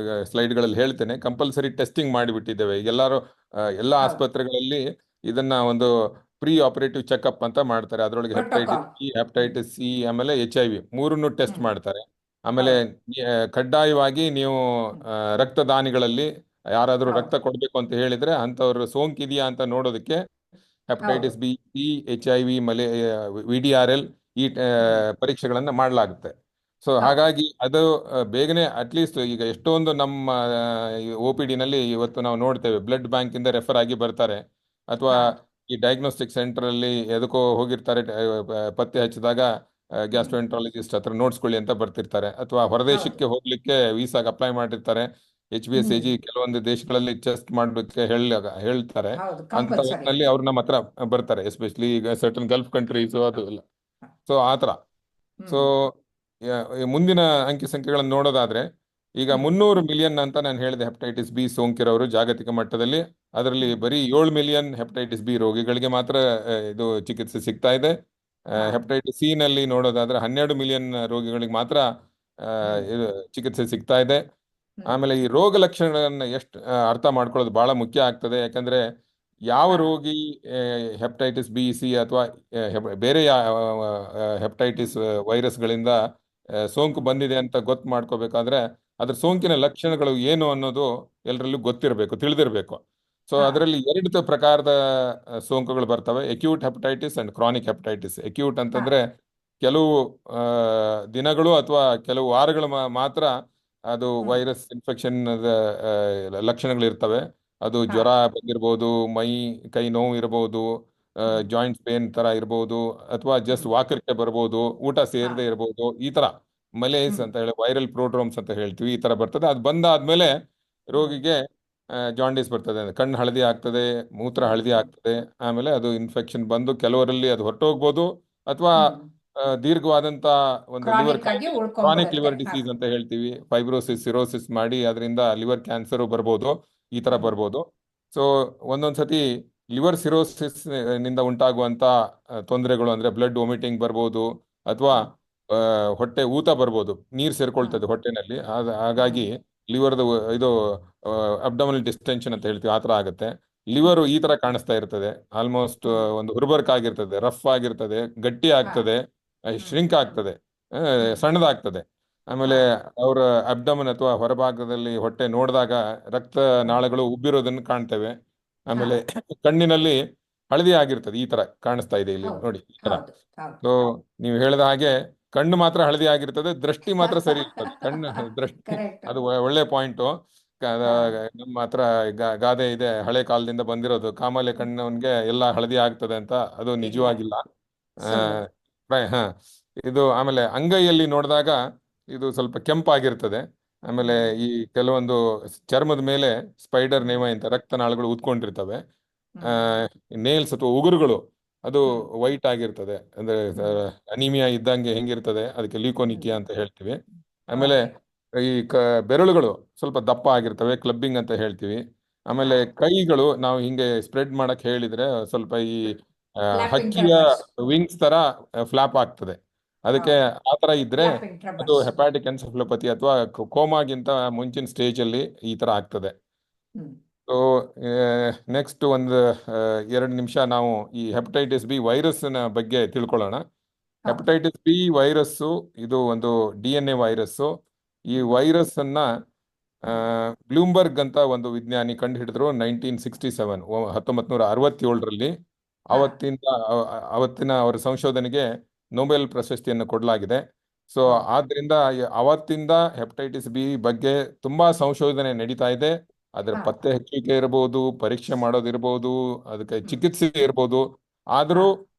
ಸ್ಲೈಡ್ಗಳಲ್ಲಿ ಹೇಳ್ತೇನೆ. ಕಂಪಲ್ಸರಿ ಟೆಸ್ಟಿಂಗ್ ಮಾಡಿಬಿಟ್ಟಿದ್ದೇವೆ ಈಗ ಎಲ್ಲರೂ. ಎಲ್ಲ ಹೌದು ಆಸ್ಪತ್ರೆಗಳಲ್ಲಿ ಇದನ್ನ ಒಂದು ಪ್ರೀ ಆಪರೇಟಿವ್ ಚೆಕಪ್ ಅಂತ ಮಾಡ್ತಾರೆ. ಅದರೊಳಗೆ ಹೆಪಟೈಟಿಸ್ ಪ್ರೋಟೋಕಾಲ್. ಬಿ, ಹ್ಮ್ ಹೆಪಟೈಟಿಸ್ ಸಿ, ಆಮೇಲೆ HIV ಮೂರನ್ನು ಟೆಸ್ಟ್ ಹ್ಮ್ ಮಾಡ್ತಾರೆ. ಆಮೇಲೆ ಹೌದು ಕಡ್ಡಾಯವಾಗಿ ನೀವು ಹ್ಮ್ ರಕ್ತದಾನಿಗಳಲ್ಲಿ ಯಾರಾದರೂ ಹೌದು ರಕ್ತ ಕೊಡಬೇಕು ಅಂತ ಹೇಳಿದ್ರೆ ಅಂಥವ್ರು ಸೋಂಕಿದೆಯಾ ಅಂತ ನೋಡೋದಕ್ಕೆ ಹೆಪಟೈಟಿಸ್ ಹೌದು. ಬಿ, ಸಿ, HIV, VDRL ಈ ಹ್ಮ್. ಪರೀಕ್ಷೆಗಳನ್ನ ಮಾಡಲಾಗುತ್ತೆ. ಸೊ ಹೌದು. ಹಾಗಾಗಿ ಅದು ಬೇಗನೆ ಅಟ್ಲೀಸ್ಟ್ ಈಗ ಎಷ್ಟೊಂದು ನಮ್ಮ OPD ನಲ್ಲಿ ಇವತ್ತು ನಾವು ನೋಡ್ತೇವೆ, ಬ್ಲಡ್ ಬ್ಯಾಂಕ್ ಇಂದ ರೆಫರ್ ಆಗಿ ಬರ್ತಾರೆ, ಅಥವಾ ಹಾ. ಈ ಡಯಾಗ್ನೋಸ್ಟಿಕ್ ಸೆಂಟರ್ ಅಲ್ಲಿ ಎದಕ್ಕೋ ಹೋಗಿರ್ತಾರೆ, ಪತ್ತೆ ಹಚ್ಚಿದಾಗ ಹ್ಮ್. ಗ್ಯಾಸ್ಟ್ರೋಎಂಟ್ರಾಲಜಿಸ್ಟ್ ಹತ್ರ ನೋಡ್ಸ್ಕೊಳ್ಳಿ ಅಂತ ಬರ್ತಿರ್ತಾರೆ, ಅಥವಾ ಹೌದು. ಹೊರದೇಶಕ್ಕೆ ಹೋಗ್ಲಿಕ್ಕೆ ವೀಸಾಗೆ ಅಪ್ಲೈ ಮಾಡಿರ್ತಾರೆ, HBSAG ಹ್ಮ್. ಕೆಲವೊಂದು ದೇಶಗಳಲ್ಲಿ ಚೆಸ್ಟ್ ಮಾಡ್ಲಿಕ್ಕೆ ಹೇಳ್ತಾರೆ. ಹೌದು, ಅಂತ ಕಂಪಲ್ಸರಿ ಹೊತ್ತಿನಲ್ಲಿ ಅದು. ಅವ್ರು ನಮ್ಮ ಹತ್ರ ಬರ್ತಾರೆ, ಎಸ್ಪೆಷಲಿ ಈಗ ಸರ್ಟನ್ ಗಲ್ಫ್ ಕಂಟ್ರೀಸ್ ಅದು ಎಲ್ಲ. ಸೊ ಆ ಥರ. ಸೊ ಹ್ಮ್. ಮುಂದಿನ ಅಂಕಿ ಸಂಖ್ಯೆಗಳನ್ನು ನೋಡೋದಾದ್ರೆ, ಈಗ ಹ್ಮ್. 300 ಮಿಲಿಯನ್ ಅಂತ ನಾನು ಹೇಳಿದೆ ಹೆಪಟೈಟಿಸ್ ಬಿ ಸೋಂಕಿರೋರು ಜಾಗತಿಕ ಮಟ್ಟದಲ್ಲಿ. ಅದರಲ್ಲಿ ಹ್ಮ್. ಬರೀ 7 ಮಿಲಿಯನ್ ಹೆಪಟೈಟಿಸ್ ಬಿ ರೋಗಿಗಳಿಗೆ ಮಾತ್ರ ಇದು ಚಿಕಿತ್ಸೆ ಸಿಗ್ತಾ ಇದೆ. ಹಾ. ಹೆಪಟೈಟಿಸ್ ಸಿ ನಲ್ಲಿ ನೋಡೋದಾದ್ರೆ 12 ಮಿಲಿಯನ್ ರೋಗಿಗಳಿಗೆ ಮಾತ್ರ ಹ್ಮ್. ಇದು ಚಿಕಿತ್ಸೆ ಸಿಗ್ತಾ ಇದೆ. ಹ್ಮ್. ಆಮೇಲೆ ಈ ರೋಗ ಲಕ್ಷಣಗಳನ್ನ ಎಷ್ಟು ಅರ್ಥ ಮಾಡ್ಕೊಳ್ಳೋದು ಬಹಳ ಮುಖ್ಯ ಆಗ್ತದೆ. ಯಾಕಂದ್ರೆ ಯಾವ ಹಾ. ರೋಗಿ ಹೆಪಟೈಟಿಸ್ ಬಿ, ಸಿ ಅಥವಾ ಬೇರೆ ಹೆಪಟೈಟಿಸ್ ವೈರಸ್ಗಳಿಂದ ಸೋಂಕು ಹ್ಮ್. ಬಂದಿದೆ ಅಂತ ಗೊತ್ತು ಮಾಡ್ಕೋಬೇಕಾದ್ರೆ ಅದ್ರ ಹ್ಮ್. ಸೋಂಕಿನ ಲಕ್ಷಣಗಳು ಏನು ಅನ್ನೋದು ಎಲ್ಲರಲ್ಲೂ ಗೊತ್ತಿರಬೇಕು, ತಿಳಿದಿರಬೇಕು. ಸೊ ಹಾ. ಅದರಲ್ಲಿ ಎರಡು ಪ್ರಕಾರದ ಸೋಂಕುಗಳು ಬರ್ತವೆ: acute hepatitis and chronic hepatitis. Acute ಹಾ. ಅಂತಂದ್ರೆ ಕೆಲವು ದಿನಗಳು ಅಥವಾ ಕೆಲವು ವಾರಗಳು ಮಾತ್ರ ಅದು ಹ್ಮ್. ವೈರಸ್ ಇನ್ಫೆಕ್ಷನ್ ಲಕ್ಷಣಗಳು ಇರ್ತವೆ. ಅದು ಹಾ. ಜ್ವರ ಬಂದಿರಬಹುದು, ಕೈ ನೋವು ಇರಬಹುದು, ಹ್ಮ್. ಜಾಯಿಂಟ್ ಪೇನ್ ತರ ಇರಬಹುದು, ಅಥವಾ ಜಸ್ಟ್ ಹ್ಮ್. ವಾಕರಿಕೆ ಬರ್ಬೋದು, ಊಟ ಹಾ. ಸೇರದೆ ಇರಬಹುದು. ಈ ತರ ಮಲೇಸ್ ಹ್ಮ್. ಅಂತ ಹೇಳಿ ವೈರಲ್ ಪ್ರೋಡ್ರೋಮ್ಸ್ ಅಂತ ಹೇಳ್ತೀವಿ, ಈ ತರ ಬರ್ತದೆ. ಅದು ಬಂದಾದ್ಮೇಲೆ ಹ್ಮ್. ರೋಗಿಗೆ ಜಾಂಡೀಸ್ ಬರ್ತದೆ, ಕಣ್ಣು ಹಳದಿ ಆಗ್ತದೆ, ಮೂತ್ರ ಹ್ಮ್. ಹಳದಿ ಆಗ್ತದೆ. ಆಮೇಲೆ ಅದು ಇನ್ಫೆಕ್ಷನ್ ಬಂದು ಕೆಲವರಲ್ಲಿ ಅದು ಹೊರಟೋಗ್ಬೋದು, ಅಥವಾ ಹ್ಮ್. ದೀರ್ಘವಾದಂತ ಒಂದು ಲಿವರ್ ಕ್ರಾನಿಕ್ ಆಗಿ ಕಾಯಿಲೆ, ಕ್ರಾನಿಕ್ ಉಳ್ಕೊಂಡ್ಬಿಡತ್ತೆ. ಲಿವರ್ ಹಾ. ಡಿಸೀಸ್ ಅಂತ ಹೇಳ್ತೀವಿ, ಫೈಬ್ರೋಸಿಸ್, ಸಿರೋಸಿಸ್ ಮಾಡಿ ಅದರಿಂದ ಲಿವರ್ ಕ್ಯಾನ್ಸರ್ ಬರ್ಬೋದು, ಈ ತರ ಹ್ಮ್. ಬರ್ಬೋದು. ಸೊ ಒಂದೊಂದ್ಸತಿ ಲಿವರ್ ಸಿರೋಸಿಸ್ ನಿಂದ ಉಂಟಾಗುವಂತ ತೊಂದರೆಗಳು ಅಂದ್ರೆ ಬ್ಲಡ್ ವಾಮಿಟಿಂಗ್ ಬರ್ಬೋದು, ಅಥವಾ ಹ್ಮ್. ಹೊಟ್ಟೆ ಊತ ಬರ್ಬೋದು, ನೀರ್ ಹ್ಮ್. ಸೇರ್ಕೊಳ್ತದೆ ಹೊಟ್ಟೆನಲ್ಲಿ. ಹ್ಮ್. ಹಾಗಾಗಿ ಲಿವರ್ದು ಇದು ಅಬ್ಡಮಿನಲ್ ಡಿಸ್ಟೆನ್ಷನ್ ಅಂತ ಹೇಳ್ತೀವಿ, ಆ ತರ ಆಗುತ್ತೆ. ಲಿವರ್ ಹ್ಮ್. ಈ ತರ ಕಾಣಿಸ್ತಾ ಇರ್ತದೆ, ಆಲ್ಮೋಸ್ಟ್ ಹ್ಮ್. ಒಂದು ಹುರ್ಬರ್ಕ್ ಆಗಿರ್ತದೆ, ರಫ್ ಆಗಿರ್ತದೆ, ಗಟ್ಟಿ ಹಾ. ಆಗ್ತದೆ, ಹ್ಮ್. ಶ್ರಿಂಕ್ ಆಗ್ತದೆ, ಹ್ಮ್. ಸಣ್ಣದಾಗ್ತದೆ. ಹಾ. ಆಮೇಲೆ ಅವರ ಅಬ್ಡಮನ್ ಅಥವಾ ಹೊರಭಾಗದಲ್ಲಿ ಹೊಟ್ಟೆ ನೋಡಿದಾಗ ರಕ್ತ ಹ್ಮ್. ನಾಳಗಳು ಉಬ್ಬಿರೋದನ್ನು ಕಾಣ್ತೇವೆ. ಹಾ. ಆಮೇಲೆ ಕಣ್ಣಿನಲ್ಲಿ ಹಳದಿ ಆಗಿರ್ತದೆ, ಈ ತರ ಕಾಣಿಸ್ತಾ ಇದೆ ಇಲ್ಲಿ ಹೌದು. ನೋಡಿ, ಈ ತರ. ಹೌದು. ಹೌದು. ಸೊ ನೀವು ಹೇಳಿದ ಹಾಗೆ ಕಣ್ಣು ಮಾತ್ರ ಹಳದಿ ಆಗಿರ್ತದೆ, ದೃಷ್ಟಿ ಮಾತ್ರ ಸರಿ ಇರ್ತದೆ. ಕಣ್ಣು ದೃಷ್ಟಿ ಕರೆಕ್ಟ್. ಅದು ಒಳ್ಳೆ ಪಾಯಿಂಟು. ಹಾ. ನಮ್ಮ ಹತ್ರ ಗಾದೆ ಇದೆ, ಹಳೆ ಕಾಲದಿಂದ ಬಂದಿರೋದು, ಕಾಮಾಲೆ ಹ್ಮ್. ಕಣ್ಣವನ್ಗೆ ಎಲ್ಲ ಹಳದಿ ಆಗ್ತದೆ ಅಂತ. ಅದು ಇಲ್ಲ, ನಿಜವಾಗಿಲ್ಲ. ಆ, ಸುಳ್ಳು. ಹಾ, ಇದು ಆಮೇಲೆ ಅಂಗೈಯಲ್ಲಿ ನೋಡಿದಾಗ ಇದು ಸ್ವಲ್ಪ ಕೆಂಪಾಗಿರ್ತದೆ. ಆಮೇಲೆ ಹ್ಮ್. ಈ ಕೆಲವೊಂದು ಚರ್ಮದ ಮೇಲೆ ಸ್ಪೈಡರ್ ಹ್ಮ್. ನೇಮ ಅಂತ ರಕ್ತನಾಳಗಳು ಊದ್ಕೊಂಡಿರ್ತವೆ. ಹ್ಮ್. ನೇಲ್ಸ್ ಅಥವಾ ಉಗುರುಗಳು ಅದು ಹ್ಮ್. ವೈಟ್ ಆಗಿರ್ತದೆ, ಅಂದ್ರೆ ಹ್ಮ್. ಅನಿಮಿಯಾ ಇದ್ದಂಗೆ ಹೆಂಗಿರ್ತದೆ ಅದಕ್ಕೆ ಹ್ಮ್. ಲ್ಯೂಕೋನಿಕಿಯಾ ಅಂತ ಹೇಳ್ತೀವಿ. ಆಮೇಲೆ ಓಕೆ. ಈ ಬೆರಳುಗಳು ಸ್ವಲ್ಪ ದಪ್ಪ ಆಗಿರ್ತವೆ, ಕ್ಲಬ್ಬಿಂಗ್ ಅಂತ ಹೇಳ್ತೀವಿ. ಹಾ. ಆಮೇಲೆ ಕೈಗಳು ನಾವು ಹಿಂಗೆ ಸ್ಪ್ರೆಡ್ ಮಾಡಕ್ ಹೇಳಿದ್ರೆ ಸ್ವಲ್ಪ ಈ ಫ್ಲಾಪಿಂಗ್ ಹಕ್ಕಿಯ ಟ್ರೆಮರ್ಸ್. ವಿಂಗ್ಸ್ ತರ ಫ್ಲಾಪ್ ಆಗ್ತದೆ. ಅದಕ್ಕೆ ಓಕೆ. ಆ ತರ ಇದ್ರೆ ಫ್ಲಾಪಿಂಗ್ ಅದು ಟ್ರೆಮರ್ಸ್. ಹೆಪಾಟಿಕ್ ಎನ್ಸೆಫಲೋಪತಿ ಅಥವಾ ಕೋಮಾಗಿಂತ ಮುಂಚಿನ ಸ್ಟೇಜ್ ಅಲ್ಲಿ ಈ ತರ ಆಗ್ತದೆ. ಹ್ಮ್. ಸೊ ನೆಕ್ಸ್ಟ್ ಒಂದು 2 ನಿಮಿಷ ನಾವು ಈ ಹೆಪಟೈಟಿಸ್ ಬಿ ವೈರಸ್ನ ಬಗ್ಗೆ ತಿಳ್ಕೊಳ್ಳೋಣ. ಓಕೆ. ಹೆಪಟೈಟಿಸ್ ಬಿ ವೈರಸ್ಸು ಇದು ಒಂದು DNA ವೈರಸ್ಸು. ಈ ಹ್ಮ್. ವೈರಸ್ ಅನ್ನ ಹ್ಮ್. ಬ್ಲೂಮ್ಬರ್ಗ್ ಅಂತ ಒಂದು ವಿಜ್ಞಾನಿ ಕಂಡು ಹಿಡಿದ್ರು 1967, 1967ರಲ್ಲಿ. ಹಾ. ಅವತ್ತಿಂದ ಅವತ್ತಿನ ಅವರ ಸಂಶೋಧನೆಗೆ ನೊಬೆಲ್ ಪ್ರಶಸ್ತಿಯನ್ನು ಕೊಡಲಾಗಿದೆ. ಸೊ ಓ. ಆದ್ರಿಂದ ಅವತ್ತಿಂದ ಹೆಪಟೈಟಿಸ್ ಬಿ ಬಗ್ಗೆ ತುಂಬಾ ಸಂಶೋಧನೆ ನಡೀತಾ ಇದೆ. ಅದರ ಹಾ. ಪತ್ತೆ ಹಚ್ಚುವಿಕೆ ಇರಬಹುದು, ಪರೀಕ್ಷೆ ಮಾಡೋದಿರ್ಬೋದು, ಅದಕ್ಕೆ ಹ್ಮ್. ಚಿಕಿತ್ಸೆ ಇರ್ಬೋದು. ಹಾ. ಆದರೂ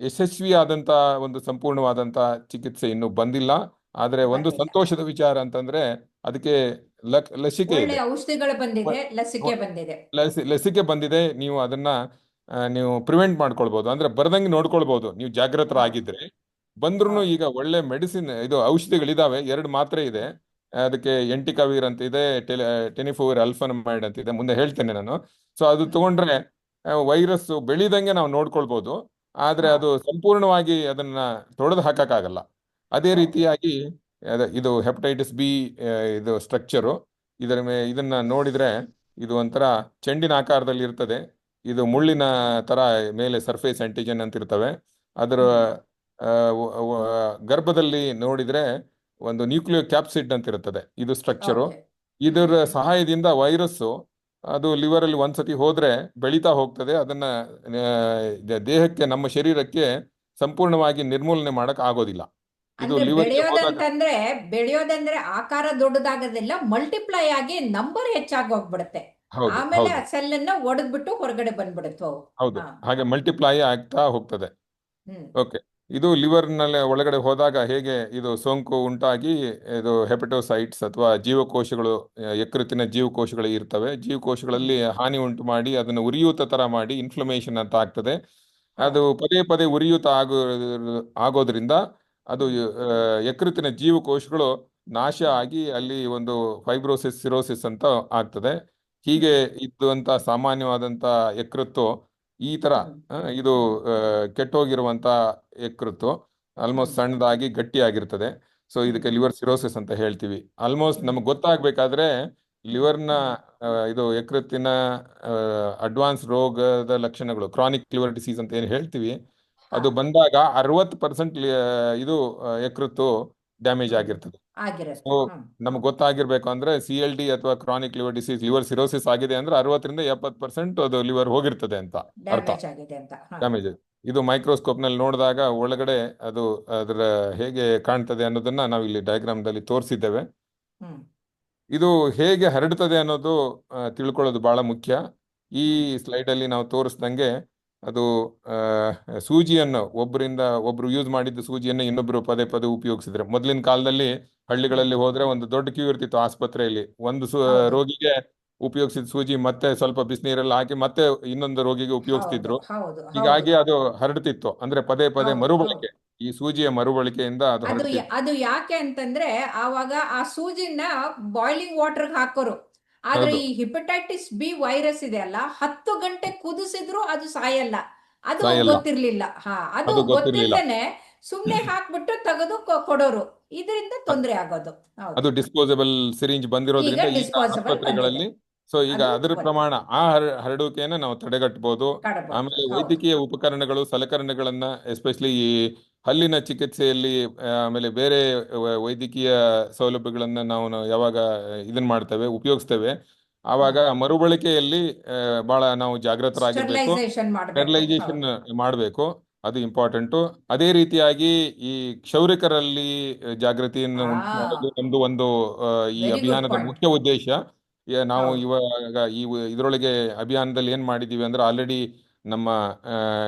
ಯಶಸ್ವಿಯಾದಂಥ ಒಂದು ಸಂಪೂರ್ಣವಾದಂಥ ಚಿಕಿತ್ಸೆ ಇನ್ನೂ ಬಂದಿಲ್ಲ. ಆದರೆ ಒಂದು ಬಂದಿಲ್ಲ. ಸಂತೋಷದ ವಿಚಾರ ಅಂತಂದ್ರೆ ಅದಕ್ಕೆ ಲಸಿಕೆ ಒಳ್ಳೆ ಇದೆ. ಔಷಧಿಗಳು ಬಂದಿದೆ, ವ- ಲಸಿಕೆ ವ- ಬಂದಿದೆ. ಲಸಿಕೆ ಬಂದಿದೆ. ನೀವು ಅದನ್ನ ನೀವು ಪ್ರಿವೆಂಟ್ ಮಾಡ್ಕೊಳ್ಬಹುದು, ಅಂದ್ರೆ ಬರ್ದಂಗೆ ನೋಡ್ಕೊಳ್ಬಹುದು ನೀವು ಹೌದು. ಜಾಗೃತರಾಗಿದ್ರೆ. ಬಂದ್ರೂ ಹೌದು. ಈಗ ಒಳ್ಳೆ ಮೆಡಿಸಿನ್ ಇದು ಔಷಧಿಗಳಿದಾವೆ, 2 ಮಾತ್ರೆ ಇದೆ. ಅದಕ್ಕೆ ಎಂಟಿಕವೀರ್ ಅಂತ ಇದೆ, ಟೆನಿಫೋವಿರ್ ಅಲ್ಫನಮೈಡ್ ಅಂತ ಇದೆ, ಮುಂದೆ ಹೇಳ್ತೇನೆ ನಾನು. ಸೊ ಅದು ಹ್ಮ್. ತಗೊಂಡ್ರೆ ವೈರಸ್ ಬೆಳಿದಂಗೆ ನಾವು ನೋಡ್ಕೊಳ್ಬಹುದು. ಆದ್ರೆ ಹಾ. ಅದು ಸಂಪೂರ್ಣವಾಗಿ ಅದನ್ನ ತೊಡೆದು ಹಾಕಕ್ಕಾಗಲ್ಲ. ಅದೇ ಓಕೆ. ರೀತಿಯಾಗಿ ಇದು ಹೆಪಟೈಟಿಸ್ ಬಿ ಇದು ಸ್ಟ್ರಕ್ಚರು. ಇದನ್ನ ನೋಡಿದ್ರೆ ಇದು ಒಂಥರ ಚೆಂಡಿನ ಆಕಾರದಲ್ಲಿ ಇರ್ತದೆ. ಇದು ಹ್ಮ್. ಮುಳ್ಳಿನ ತರ ಮೇಲೆ ಸರ್ಫೇಸ್ ಆಂಟಿಜನ್ ಅಂತ ಇರ್ತವೆ. ಅದರ ಹ್ಮ್. ಗರ್ಭದಲ್ಲಿ ನೋಡಿದ್ರೆ ಒಂದು ನ್ಯೂಕ್ಲಿಯೋ ಕ್ಯಾಪ್ಸಿಡ್ ಅಂತ ಇರುತ್ತದೆ, ಇದು ಸ್ಟ್ರಕ್ಚರು. ಓಕೆ. ಹ್ಮ್. ಇದರ ಸಹಾಯದಿಂದ ವೈರಸ್ಸು ಅದು ಲಿವರಲ್ಲಿ ಒಂದ್ಸತಿ ಹೋದ್ರೆ ಬೆಳೀತಾ ಹೋಗ್ತದೆ. ಅದನ್ನ ದೇಹಕ್ಕೆ, ನಮ್ಮ ಶರೀರಕ್ಕೆ ಸಂಪೂರ್ಣವಾಗಿ ನಿರ್ಮೂಲನೆ ಮಾಡಕ್ ಆಗೋದಿಲ್ಲ. ಇದು ಅಂದ್ರೆ ಲಿವರ್ಗೆ ಹೋದಾಗ. ಬೆಳೆಯೋದಂದ್ರೆ ಆಕಾರ ದೊಡ್ಡದಾಗೋದಿಲ್ಲ, ಮಲ್ಟಿಪ್ಲೈ ಆಗಿ ನಂಬರ್ ಹೆಚ್ಚಾಗಿ ಹೋಗ್ಬಿಡುತ್ತೆ. ಹೌದು, ಆಮೇಲೆ ಹೌದು, ಆ ಸೆಲ್ ಅನ್ನ ಒಡೆದ್ಬಿಟ್ಟು ಹೊರಗಡೆ ಬಂದ್ಬಿಡುತ್ತವು. ಹೌದು. ಹಾ. ಹಾಗೆ ಮಲ್ಟಿಪ್ಲೈ ಆಗ್ತಾ ಹೋಗ್ತದೆ. ಹ್ಮ್. ಓಕೆ. ಇದು ಲಿವರ್ನಲ್ಲಿ ಒಳಗಡೆ ಹೋದಾಗ ಹೇಗೆ ಇದು ಸೋಂಕು ಉಂಟಾಗಿ ಇದು ಹೆಪಟೋಸೈಟ್ಸ್ ಅಥವಾ ಜೀವಕೋಶಗಳು, ಯಕೃತ್ತಿನ ಜೀವಕೋಶಗಳು ಇರ್ತವೆ. ಹ್ಮ್. ಜೀವಕೋಶಗಳಲ್ಲಿ ಹಾನಿ ಉಂಟು ಮಾಡಿ ಅದನ್ನು ಉರಿಯೂತ ತರ ಮಾಡಿ ಇನ್ಫ್ಲಮೇಷನ್ ಅಂತ ಆಗ್ತದೆ. ಅದು ಹೌದು. ಪದೇ ಪದೇ ಉರಿಯೂತ ಆಗೋದ್ರಿಂದ ಅದು ಹ್ಮ್. ಯಕೃತ್ತಿನ ಜೀವಕೋಶಗಳು ನಾಶ ಹ್ಮ್. ಆಗಿ ಅಲ್ಲಿ ಒಂದು ಫೈಬ್ರೋಸಿಸ್, ಸಿರೋಸಿಸ್ ಅಂತ ಆಗ್ತದೆ. ಹೀಗೆ ಹ್ಮ್. ಇದ್ದಂತ ಸಾಮಾನ್ಯವಾದಂತ ಯಕೃತ್ತು ಈ ತರ ಹ್ಮ್. ಇದು ಹ್ಮ್. ಕೆಟ್ಟೋಗಿರುವಂತ ಯಕೃತ್ತು ಆಲ್ಮೋಸ್ಟ್ ಹ್ಮ್. ಸಣ್ಣದಾಗಿ ಗಟ್ಟಿಯಾಗಿರ್ತದೆ. ಸೊ ಹ್ಮ್. ಇದಕ್ಕೆ ಲಿವರ್ ಸಿರೋಸಿಸ್ ಅಂತ ಹೇಳ್ತೀವಿ. ಆಲ್ಮೋಸ್ಟ್ ಹ್ಮ್. ನಮ್ಗೆ ಗೊತ್ತಾಗ್ಬೇಕಾದ್ರೆ ಲಿವರ್ನ ಹ್ಮ್. ಇದು ಯಕೃತ್ತಿನ ಅಡ್ವಾನ್ಸ್ ರೋಗದ ಲಕ್ಷಣಗಳು, ಕ್ರಾನಿಕ್ ಲಿವರ್ ಡಿಸೀಸ್ ಅಂತ ಏನು ಹೇಳ್ತೀವಿ, ಹಾ. ಅದು ಬಂದಾಗ 60% ಇದು ಯಕೃತ್ತು ಡ್ಯಾಮೇಜ್ ಹ್ಮ್. ಆಗಿರ್ತದೆ. ಸೊ ಆಗಿರುತ್ತೆ. ಹ್ಮ್. ನಮ್ಗೆ ಗೊತ್ತಾಗಿರ್ಬೇಕು ಅಂದ್ರೆ CLD ಅಥವಾ chronic liver disease, liver cirrhosis ಆಗಿದೆ ಅಂದ್ರೆ 60% 70% ಅದು ಲಿವರ್ ಹೋಗಿರ್ತದೆ ಅಂತ ಅರ್ಥ. ಡ್ಯಾಮೇಜ್ ಆಗಿದೆ ಅಂತ. ಹಾ. ಡ್ಯಾಮೇಜ್. ಇದು ಮೈಕ್ರೋಸ್ಕೋಪ್ ನಲ್ಲಿ ನೋಡಿದಾಗ ಒಳಗಡೆ ಅದು ಅದರ ಹೇಗೆ ಕಾಣ್ತದೆ ಅನ್ನೋದನ್ನ ನಾವು ಇಲ್ಲಿ ಡಯಾಗ್ರಾಮ್ದಲ್ಲಿ ತೋರಿಸಿದ್ದೇವೆ. ಹ್ಮ್. ಇದು ಹೇಗೆ ಹರಡ್ತದೆ ಅನ್ನೋದು ತಿಳ್ಕೊಳ್ಳೋದು ಬಹಳ ಮುಖ್ಯ. ಈ ಹ್ಮ್. ಸ್ಲೈಡಲ್ಲಿ ನಾವು ತೋರಿಸ್ದಂಗೆ ಅದು ಸೂಜಿಯನ್ನು ಒಬ್ಬರಿಂದ ಒಬ್ರು ಯೂಸ್ ಮಾಡಿದ್ದ ಸೂಜಿಯನ್ನು ಇನ್ನೊಬ್ರು ಪದೇ ಪದೇ ಉಪಯೋಗಿಸಿದ್ರೆ, ಮೊದಲಿನ ಕಾಲದಲ್ಲಿ ಹ್ಮ್. ಹಳ್ಳಿಗಳಲ್ಲಿ ಹೋದ್ರೆ ಒಂದು ದೊಡ್ಡ ಕ್ಯೂ ಇರ್ತಿತ್ತು ಆಸ್ಪತ್ರೆಯಲ್ಲಿ. ಒಂದು ಹೌದು. ರೋಗಿಗೆ ಉಪಯೋಗಿಸಿದ ಸೂಜಿ ಮತ್ತೆ ಸ್ವಲ್ಪ ಬಿಸಿನೀರಲ್ಲಿ ಹಾಕಿ ಮತ್ತೆ ಇನ್ನೊಂದು ರೋಗಿಗೆ ಹೌದು. ಉಪಯೋಗಿಸ್ತಿದ್ರು. ಹೌದು. ಹೌದು. ಹೀಗಾಗಿ ಅದು ಹರಡ್ತಿತ್ತು. ಅಂದ್ರೆ ಪದೇ ಪದೇ ಹೌದು. ಹೌದು. ಮರುಬಳಕೆ, ಈ ಸೂಜಿಯ ಮರುಬಳಕೆಯಿಂದ ಅದು ಹರಡ್ತಿತ್ತು. ಅದು ಯಾಕೆ ಅಂತಂದ್ರೆ ಆವಾಗ ಆ ಸೂಜಿನ ಬಾಯ್ಲಿಂಗ್ ವಾಟರ್ಗೆ ಹಾಕೋರು. ಆದ್ರೆ ಹೌದು, ಈ ಹಿಪಟೈಟಿಸ್ ಬಿ ವೈರಸ್ ಇದೆ ಅಲ್ಲ, 10 ಗಂಟೆ ಕುದಿಸಿದ್ರು ಅದು ಸಾಯಲ್ಲ. ಅದು ಸಾಯಲ್ಲ. ಗೊತ್ತಿರ್ಲಿಲ್ಲ. ಹಾ, ಅದು ಅದು ಗೊತ್ತಿರ್ಲಿಲ್ಲ. ಗೊತ್ತಿಲ್ದೇನೆ ಸುಮ್ನೆ ಹಾಕ್ಬಿಟ್ಟು ತೆಗೆದು ಕೊಡೋರು. ಇದರಿಂದ ತೊಂದರೆ ಆಗೋದು. ಹೌದು. ಅದು ಡಿಸ್ಪೋಸಬಲ್ ಸಿರಿಂಜ್ ಈಗ ಬಂದಿರೋದ್ರಿಂದ ಈಗ ಡಿಸ್ಪೋಸಬಲ್ ಬಂದಿದೆ. ಆಸ್ಪತ್ರೆಗಳಲ್ಲಿ, ಸೊ ಈಗ ಅದು ಅದರ ಒಂದು ಪ್ರಮಾಣ, ಆ ಹರಡುವಿಕೆಯನ್ನು ನಾವು ತಡೆಗಟ್ಟಬಹುದು. ಕಾಡಬಹುದು. ಆಮೇಲೆ ಹೌದು. ವೈದ್ಯಕೀಯ ಉಪಕರಣಗಳು, ಸಲಕರಣೆಗಳನ್ನ ಎಸ್ಪೆಷಲಿ ಈ ಹಲ್ಲಿನ ಚಿಕಿತ್ಸೆಯಲ್ಲಿ, ಆಮೇಲೆ ಬೇರೆ ವೈದ್ಯಕೀಯ ಸೌಲಭ್ಯಗಳನ್ನ ನಾವು ಯಾವಾಗ ಇದನ್ನ ಮಾಡ್ತೇವೆ, ಉಪಯೋಗಿಸ್ತೇವೆ, ಆವಾಗ ಹ್ಮ್. ಮರುಬಳಕೆಯಲ್ಲಿ ಬಹಳ ನಾವು ಜಾಗೃತರಾಗಿರ್ಬೇಕು. ಸ್ಟೆರಿಲೈಸೇಷನ್ ಮಾಡಬೇಕು. ಸ್ಟೆರಿಲೈಸೇಷನ್ ಹೌದು. ಮಾಡಬೇಕು. ಅದು ಇಂಪಾರ್ಟೆಂಟು. ಅದೇ ರೀತಿಯಾಗಿ ಈ ಕ್ಷೌರಿಕರಲ್ಲಿ ಜಾಗೃತಿಯನ್ನು ಉಂಟು ಮಾಡೋದು ಆ ನಮ್ದು ಒಂದು ಈ ವೆರಿ ಗುಡ್ ಅಭಿಯಾನದ ಪಾಯಿಂಟ್. ಮುಖ್ಯ ಉದ್ದೇಶ. ನಾವು ಹೌದು. ಇವಾಗ ಇದರೊಳಗೆ ಅಭಿಯಾನದಲ್ಲಿ ಏನ್ ಮಾಡಿದೀವಿ ಅಂದ್ರೆ, ಆಲ್ರೆಡಿ ನಮ್ಮ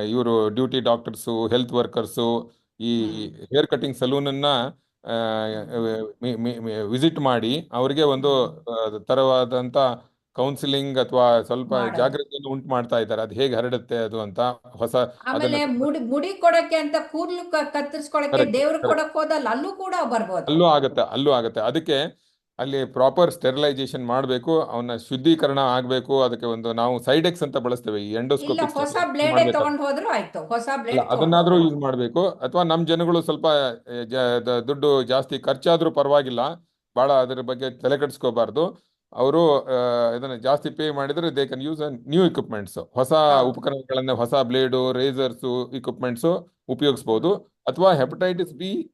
ಇವರು ಡ್ಯೂಟಿ ಡಾಕ್ಟರ್ಸು, ಹೆಲ್ತ್ ವರ್ಕರ್ಸು, ಈ ಹ್ಮ್. ಹೇರ್ ಕಟಿಂಗ್ ಸಲೂನ್ ಅನ್ನ ಹ್ಮ್. ವಿಸಿಟ್ ಮಾಡಿ ಅವರಿಗೆ ಒಂದು ಹ್ಮ್. ತರವಾದಂತ ಕೌನ್ಸಿಲಿಂಗ್ ಅಥವಾ ಸ್ವಲ್ಪ ಮಾಡೋದು. ಜಾಗೃತಿಯನ್ನು ಉಂಟು ಮಾಡ್ತಾ ಇದ್ದಾರೆ. ಅದು ಹೇಗೆ ಹರಡುತ್ತೆ ಅದು ಅಂತ ಹೊಸ ಅದನ್ನ. ಆಮೇಲೆ ಮುಡಿ ಕೊಡಕ್ಕೆ ಅಂತ ಕೂದಲು ಕತ್ತರಿಸ್ಕೊಳಕ್ಕೆ ಕರೆಕ್ಟ್, ದೇವ್ರ ಕರೆಕ್ಟ್. ಕೊಡಕ್ ಹೋದಲ್ಲಿ ಅಲ್ಲೂ ಕೂಡ ಬರ್ಬೋದು. ಅಲ್ಲೂ ಆಗತ್ತೆ, ಅಲ್ಲೂ ಆಗತ್ತೆ. ಅದಕ್ಕೆ ಅಲ್ಲಿ ಪ್ರಾಪರ್ ಸ್ಟೆರಿಲೈಸೇಷನ್ ಮಾಡಬೇಕು, ಅವನ್ನ ಶುದ್ಧೀಕರಣ ಆಗಬೇಕು. ಅದಕ್ಕೆ ಒಂದು ನಾವು ಸೈಡೆಕ್ಸ್ ಅಂತ ಬಳಸ್ತೇವೆ, ಈ ಇಲ್ಲ, ಎಂಡೋಸ್ಕೋಪಿಕ್ ಹೊಸ ಸ್ಟೆರಿಲೈಸೇಷನ್ ಬ್ಲೇಡೆ ಮಾಡ್ಬೇಕಾದ್ರೆ. ತಗೊಂಡ್ ಹೋದ್ರು ಆಯ್ತು. ಹೊಸ ಅಲ್ಲ, ಬ್ಲೇಡ್ ತಗೊಂಡ್ ಅದನ್ನಾದ್ರೂ ಹೋದ್ರೆ ಯೂಸ್ ಮಾಡಬೇಕು. ಅಥವಾ ನಮ್ಮ ಜನಗಳು ಸ್ವಲ್ಪ ದುಡ್ಡು ಜಾಸ್ತಿ ಖರ್ಚಾದ್ರೂ ಪರವಾಗಿಲ್ಲ, ಬಹಳ ಅದರ ಬಗ್ಗೆ ತಲೆ ಕೆಡಿಸ್ಕೋಬಾರ್ದು. ಅವರು ಇದನ್ನ ಜಾಸ್ತಿ ಪೇ ಮಾಡಿದ್ರೆ they can use new equipments, ಹೊಸ ಹೌದು. ಉಪಕರಣಗಳನ್ನ, ಹೊಸ ಬ್ಲೇಡು, ರೇಸರ್ಸು, ಇಕ್ವಿಪ್ಮೆಂಟ್ಸ್ ಉಪಯೋಗಿಸ್ಬೋದು. ಹ್ಮ್. ಅಥವಾ ಹ್ಮ್. ಹೆಪಟೈಟಿಸ್ ಬಿ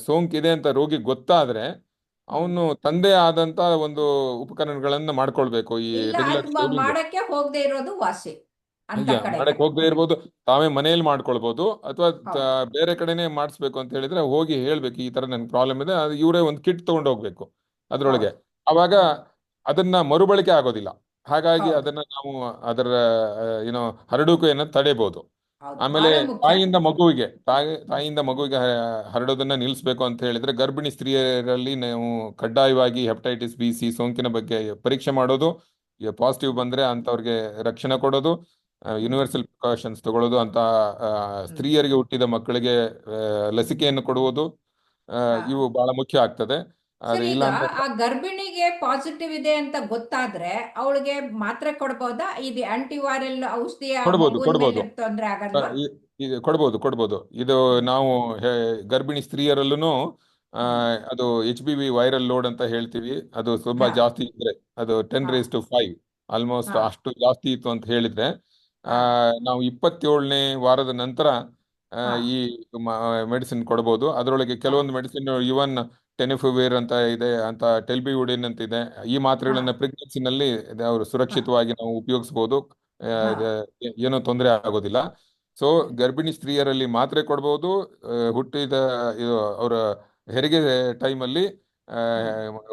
ಸೋಂಕಿದೆ ಅಂತ ರೋಗಿ ಗೊತ್ತಾದ್ರೆ ಹ್ಮ್. ಅವನು ತಂದೆ ಆದಂತ ಒಂದು ಉಪಕರಣಗಳನ್ನ ಮಾಡ್ಕೊಳ್ಬೇಕು, ಈ ಇಲ್ಲ, ರೆಗ್ಯುಲರ್ ಅದ್ ಸೇವಿಂಗ್. ಮಾಡಕ್ಕೆ ಹೋಗದೆ ಇರೋದು ವಾಸಿ ಅಂತ ಅಯ್ಯ, ಕಡೆಗೆ. ಮಾಡಕ್ ಹೋಗದೆ ಇರ್ಬೋದು, ತಾವೇ ಮನೆಯಲ್ಲಿ ಮಾಡ್ಕೊಳ್ಬೋದು. ಅಥವಾ ಹೌದು. ಬೇರೆ ಕಡೆನೆ ಮಾಡಿಸ್ಬೇಕು ಅಂತ ಹೇಳಿದ್ರೆ ಹೋಗಿ ಹೇಳ್ಬೇಕು, ಈ ತರ ನನ್ಗೆ ಪ್ರಾಬ್ಲಮ್ ಇದೆ, ಅದು ಇವರೇ ಒಂದು ಕಿಟ್ ತಗೊಂಡು ಹೋಗ್ಬೇಕು ಅದ್ರೊಳಗೆ. ಹೌದು. ಅವಾಗ ಹ್ಮ್. ಅದನ್ನ ಮರುಬಳಕೆ ಆಗೋದಿಲ್ಲ. ಹಾಗಾಗಿ ಹೌದು. ಅದನ್ನ ನಾವು ಅದರ ಏನೋ ಹರಡುವಿಕೆಯನ್ನು ತಡೆಯಬಹುದು. ಹೌದು, ಆಮೇಲೆ ಬಹಳ ಮುಖ್ಯ. ತಾಯಿಯಿಂದ ಮಗುವಿಗೆ ಹರಡೋದನ್ನ ನಿಲ್ಲಿಸಬೇಕು ಅಂತ ಹೇಳಿದ್ರೆ, ಗರ್ಭಿಣಿ ಸ್ತ್ರೀಯರಲ್ಲಿ ನಾವು ಕಡ್ಡಾಯವಾಗಿ ಹೆಪಟೈಟಿಸ್ B, C ಸೋಂಕಿನ ಬಗ್ಗೆ ಪರೀಕ್ಷೆ ಮಾಡೋದು. ಪಾಸಿಟಿವ್ ಹ್ಮ್. ಬಂದ್ರೆ ಅಂತವ್ರಿಗೆ ರಕ್ಷಣೆ ಕೊಡೋದು, ಹ್ಮ್. ಯೂನಿವರ್ಸಲ್ ಪ್ರಿಕಾಷನ್ಸ್ ತಗೊಳ್ಳೋದು ಅಂತ, ಹ್ಮ್. ಸ್ತ್ರೀಯರಿಗೆ ಹುಟ್ಟಿದ ಮಕ್ಕಳಿಗೆ ಹ್ಮ್. ಲಸಿಕೆಯನ್ನು ಕೊಡುವುದು. ಹಾ. ಇವು ಬಹಳ ಮುಖ್ಯ ಆಗ್ತದೆ. ಸರ್, ಅದು ಇಲ್ಲ ಈಗ ಅಂತಂದ್ರೆ ಆ ಗರ್ಭಿಣಿಗೆ ಪಾಸಿಟಿವ್ ಇದೆ ಅಂತ ಗೊತ್ತಾದ್ರೆ ಅವಳಿಗೆ ಮಾತ್ರೆ ಕೊಡ್ಬೋದಾ? ಇದು ಆಂಟಿವೈರಲ್ ಔಷಧಿ ಆ ಕೊಡ್ಬೋದು, ಮಗುವಿನ ಮೇಲೆ ಕೊಡ್ಬೋದು. ತೊಂದ್ರೆ ಆ, ಆಗಲ್ವಾ? ಈ- ಈಗ ಕೊಡ್ಬೋದು. ಇದು ಹ್ಮ್. ನಾವು ಗರ್ಭಿಣಿ ಸ್ತ್ರೀಯರಲ್ಲೂ ಹ್ಮ್. ಅದು HBV ವೈರಲ್ ಲೋಡ್ ಅಂತ ಹೇಳ್ತೀವಿ. ಅದು ತುಂಬಾ ಹಾ. ಜಾಸ್ತಿ ಇದ್ರೆ, ಅದು ಟೆನ್ ಹಾ. ರೇಸ್ ಟು ಫೈವ್ ಆಲ್ಮೋಸ್ಟ್ ಹಾ. ಅಷ್ಟು ಜಾಸ್ತಿ ಇತ್ತು ಅಂತ ಹೇಳಿದ್ರೆ, ಆ, ಹಾ. ನಾವು 27ನೇ ವಾರದ ನಂತರ ಹಾ. ಈ ಮೆಡಿಸಿನ್ ಕೊಡ್ಬೋದು. ಅದರೊಳಗೆ ಹಾ. ಕೆಲವೊಂದು ಮೆಡಿಸಿನ್ ಇವನ್ ಟೆನಿಫಿವಿರ್ ಅಂತ ಇದೆ, ಅಂತ ಟೆಲ್ಬಿವುಡಿನ್ ಅಂತ ಇದೆ. ಈ ಮಾತ್ರೆಗಳನ್ನ ಪ್ರೆಗ್ನೆನ್ಸಿನಲ್ಲಿ ಅವರು ಸುರಕ್ಷಿತವಾಗಿ ನಾವು ಉಪಯೋಗಿಸಬಹುದು. ಏನೂ ತೊಂದರೆ ಆಗೋದಿಲ್ಲ. ಸೊ ಗರ್ಭಿಣಿ ಸ್ತ್ರೀಯರಲ್ಲಿ ಮಾತ್ರೆ ಕೊಡ್ಬೋದು. ಹುಟ್ಟಿದ ಅವರ ಹೆರಿಗೆ ಟೈಮಲ್ಲಿ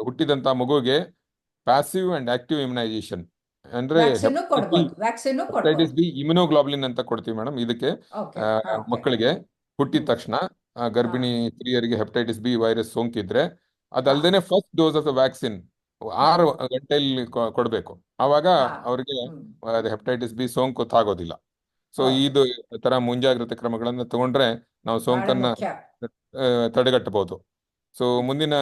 ಹುಟ್ಟಿದಂತ ಮಗುಗೆ ಪ್ಯಾಸಿವ್ ಅಂಡ್ ಆಕ್ಟಿವ್ ಇಮ್ಯುನೈಸೇಷನ್ ಅಂದ್ರೆ ವ್ಯಾಕ್ಸಿನ್ ಕೊಡ್ಬೋದು, ವ್ಯಾಕ್ಸಿನ್ ಹೆಪಟೈಟಿಸ್ ಕೊಡ್ಬೋದು. ಬಿ ಇಮ್ಯುನೋಗ್ಲೋಬ್ಲಿನ್ ಅಂತ ಕೊಡ್ತೀವಿ ಮೇಡಮ್ ಇದಕ್ಕೆ. Okay, okay. ಮಕ್ಕಳಿಗೆ ಹುಟ್ಟಿದ ತಕ್ಷಣ ಗರ್ಭಿಣಿ ಸ್ತ್ರೀಯರಿಗೆ ಹೆಪಟೈಟಿಸ್ ಬಿ ವೈರಸ್ ಸೋಂಕಿದ್ರೆ ಅದಲ್ದೇನೆ first dose of the vaccine 6 ಗಂಟೆಯಲ್ಲಿ ಕೊಡಬೇಕು. ಆವಾಗ ಅವರಿಗೆ ಹೆಪಟೈಟಿಸ್ ಬಿ ಸೋಂಕು ತಾಗೋದಿಲ್ಲ. ಸೊ ಇದು ತರ ಮುಂಜಾಗ್ರತೆ ಕ್ರಮಗಳನ್ನ ತಗೊಂಡ್ರೆ ನಾವು ಬಹಳ ಸೋಂಕನ್ನ ಮುಖ್ಯ. ತಡೆಗಟ್ಟಬಹುದು. ಸೊ ಮುಂದಿನ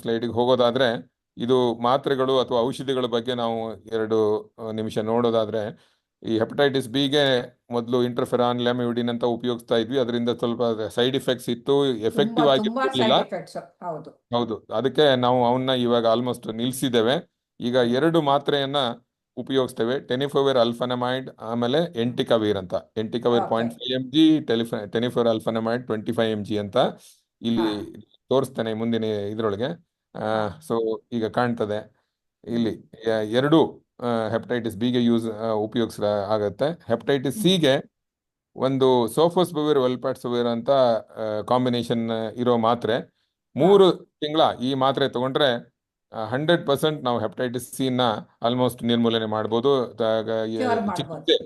ಸ್ಲೈಡಿಗೆ ಹೋಗೋದಾದ್ರೆ, ಇದು ಮಾತ್ರೆಗಳು ಅಥವಾ ಔಷಧಿಗಳ ಬಗ್ಗೆ ನಾವು 2 ನಿಮಿಷ ನೋಡೋದಾದ್ರೆ, ಈ ಹೆಪಟೈಟಿಸ್ ಬಿಗೆ ಮೊದಲು ಇಂಟರ್ಫೆರಾನ್, ಲ್ಯಾಮಿವಿಡಿನ್ ಅಂತ ಉಪಯೋಗಿಸ್ತಾ ಇದ್ವಿ. ಅದರಿಂದ ಸ್ವಲ್ಪ ಸೈಡ್ ಇಫೆಕ್ಟ್ಸ್ ಇತ್ತು, ಎಫೆಕ್ಟಿವ್ ಆಗಿ ತುಂಬಾ ಇರಲಿಲ್ಲ. Side effects. ಹೌದು. ಹೌದು, ಅದಕ್ಕೆ ನಾವು ಅವನ್ನ ಇವಾಗ ಆಲ್ಮೋಸ್ಟ್ ನಿಲ್ಸಿದ್ದೇವೆ. ಈಗ 2 ಮಾತ್ರೆಯನ್ನ ಉಪಯೋಗಿಸ್ತೇವೆ, ಟೆನಿಫೋವಿರ್ ಅಲ್ಫನಮೈಡ್ ಆಮೇಲೆ ಎಂಟಿಕವೀರ್ ಅಂತ. ಎಂಟಿಕವೀರ್ 0.5 mg, ಟೆನಿಫೋವಿರ್ ಅಲ್ಫನಮೈಡ್ 25 mg ಅಂತ ಇಲ್ಲಿ ತೋರಿಸ್ತೇನೆ ಮುಂದಿನ ಇದ್ರೊಳಗೆ. ಸೊ ಈಗ ಕಾಣ್ತದೆ ಇಲ್ಲಿ 2 ಹೆಪಟೈಟಿಸ್ ಬಿಗೆ ಉಪಯೋಗಿಸ ಆಗತ್ತೆ. ಹೆಪಟೈಟಿಸ್ ಸಿಗೆ ಒಂದು ಸೋಫೋಸ್ಬುವಿರ್, ವೆಲ್ಪಾಟ್ಸುವಿರ್ ಅಂತ ಕಾಂಬಿನೇಷನ್ ಇರೋ ಮಾತ್ರೆ 3 ತಿಂಗಳ ಈ ಮಾತ್ರೆ ತಗೊಂಡ್ರೆ 100% ನಾವು ಹೆಪಟೈಟಿಸ್ ಸಿ ನ ಆಲ್ಮೋಸ್ಟ್ ನಿರ್ಮೂಲನೆ ಮಾಡ್ಬೋದು.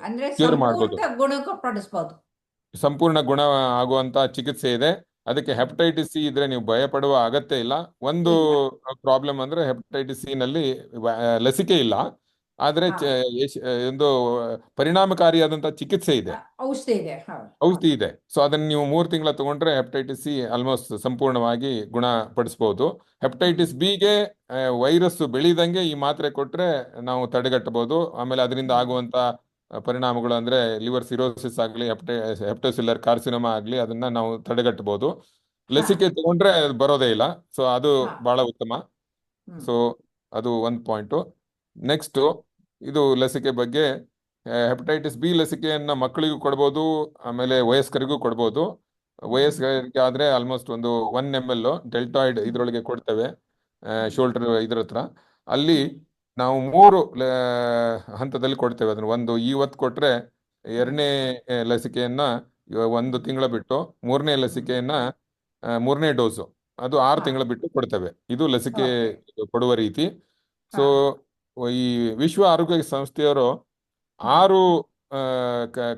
ಅಂದ್ರೆ ಕ್ಯೂರ್ ಮಾಡ್ಬೋದು, ಸಂಪೂರ್ಣ ಗುಣಪಡಿಸಬಹುದು. ಸಂಪೂರ್ಣ ಗುಣ ಆಗುವಂತ ಚಿಕಿತ್ಸೆ ಇದೆ. ಅದಕ್ಕೆ ಹೆಪಟೈಟಿಸ್ ಸಿ ಇದ್ರೆ ನೀವು ಭಯ ಪಡುವ ಅಗತ್ಯ ಇಲ್ಲ. ಒಂದು ಪ್ರಾಬ್ಲಮ್ ಅಂದ್ರೆ ಹೆಪಟೈಟಿಸ್ ಸಿ ನಲ್ಲಿ ಲಸಿಕೆ ಇಲ್ಲ, ಆದ್ರೆ ಒಂದು ಪರಿಣಾಮಕಾರಿಯಾದಂತ ಚಿಕಿತ್ಸೆ ಇದೆ, ಔಷಧಿ ಇದೆ. ಔಷಧಿ ಇದೆ. ಸೊ ಅದನ್ನ ನೀವು 3 ತಿಂಗಳ ತಗೊಂಡ್ರೆ ಹೆಪಟೈಟಿಸ್ ಸಿ ಆಲ್ಮೋಸ್ಟ್ ಸಂಪೂರ್ಣವಾಗಿ ಗುಣಪಡಿಸಬಹುದು. ಹೆಪಟೈಟಿಸ್ ಬಿಗೆ ವೈರಸ್ ಬೆಳೀದಂಗೆ ಈ ಮಾತ್ರೆ ಕೊಟ್ರೆ ನಾವು ತಡೆಗಟ್ಟಬಹುದು. ಆಮೇಲೆ ಅದರಿಂದ ಆಗುವಂತ ಪರಿಣಾಮಗಳು ಅಂದ್ರೆ ಲಿವರ್ ಸಿರೋಸಿಸ್ ಆಗಲಿ, ಹೆಪಟೋಸಿಲ್ಲರ್ ಕಾರ್ಸಿನೋಮಾ ಆಗಲಿ, ಅದನ್ನ ನಾವು ತಡೆಗಟ್ಟಬಹುದು. ಲಸಿಕೆ ತಗೊಂಡ್ರೆ ಅದು ಬರೋದೇ ಇಲ್ಲ. ಸೊ ಅದು ಬಹಳ ಉತ್ತಮ. ಸೊ ಅದು ಒಂದು ಪಾಯಿಂಟು. ನೆಕ್ಸ್ಟ್, ಇದು ಲಸಿಕೆ ಬಗ್ಗೆ. ಹೆಪಟೈಟಿಸ್ ಬಿ ಲಸಿಕೆಯನ್ನ ಮಕ್ಕಳಿಗೂ ಕೊಡ್ಬೋದು, ಆಮೇಲೆ ವಯಸ್ಕರಿಗೂ ಕೊಡ್ಬೋದು. ವಯಸ್ಕರಿಗೆ ಆದ್ರೆ ಆಲ್ಮೋಸ್ಟ್ ಒಂದು 1 ml ಡೆಲ್ಟಾಯ್ಡ್ ಇದ್ರೊಳಗೆ ಕೊಡ್ತೇವೆ, ಶೋಲ್ಡರ್ ಇದ್ರ ಹತ್ರ. ಅಲ್ಲಿ ನಾವು 3 ಹಂತದಲ್ಲಿ ಕೊಡ್ತೇವೆ ಅದನ್ನು. ಒಂದು ಇವತ್ತು ಕೊಟ್ರೆ 2ನೇ ಲಸಿಕೆಯನ್ನ 1 ತಿಂಗಳ ಬಿಟ್ಟು, 3ನೇ ಲಸಿಕೆಯನ್ನ 3ನೇ ಡೋಸು ಅದು 6 ತಿಂಗಳ ಬಿಟ್ಟು ಕೊಡ್ತೇವೆ. ಇದು ಲಸಿಕೆ ಕೊಡುವ ರೀತಿ. ಸೊ ಈ ವಿಶ್ವ ಆರೋಗ್ಯ ಸಂಸ್ಥೆಯವರು 6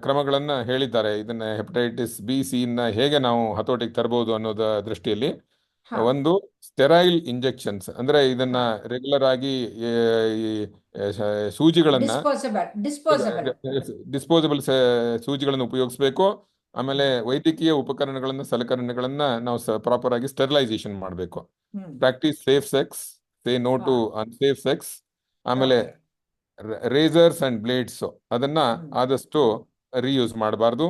ಕ್ರಮಗಳನ್ನ ಹೇಳಿದ್ದಾರೆ ಇದನ್ನ ಹೆಪಟೈಟಿಸ್ ಬಿ ಸಿ ನ ಹೇಗೆ ನಾವು ಹತೋಟಿಗೆ ತರಬಹುದು ಅನ್ನೋದ ದೃಷ್ಟಿಯಲ್ಲಿ. ಒಂದು, ಸ್ಟೆರೈಲ್ ಇಂಜೆಕ್ಷನ್ಸ್, ಅಂದ್ರೆ ಇದನ್ನ ರೆಗ್ಯುಲರ್ ಆಗಿ ಸೂಜಿಗಳನ್ನ, ಡಿಸ್ಪೋಸಬಲ್ ಸೂಜಿಗಳನ್ನು ಉಪಯೋಗಿಸ್ಬೇಕು. ಆಮೇಲೆ ವೈದ್ಯಕೀಯ ಉಪಕರಣಗಳನ್ನ, ಸಲಕರಣೆಗಳನ್ನ ನಾವು ಪ್ರಾಪರ್ ಆಗಿ ಸ್ಟೆರಿಲೈಸೇಷನ್ ಮಾಡಬೇಕು. Practise safe sex, say no to unsafe sex. ಆಮೇಲೆ ರೇಸರ್ಸ್ ಅಂಡ್ ಬ್ಲೇಡ್ಸ್ ಅದನ್ನ ಆದಷ್ಟು ರೀಯೂಸ್ ಮಾಡಬಾರ್ದು.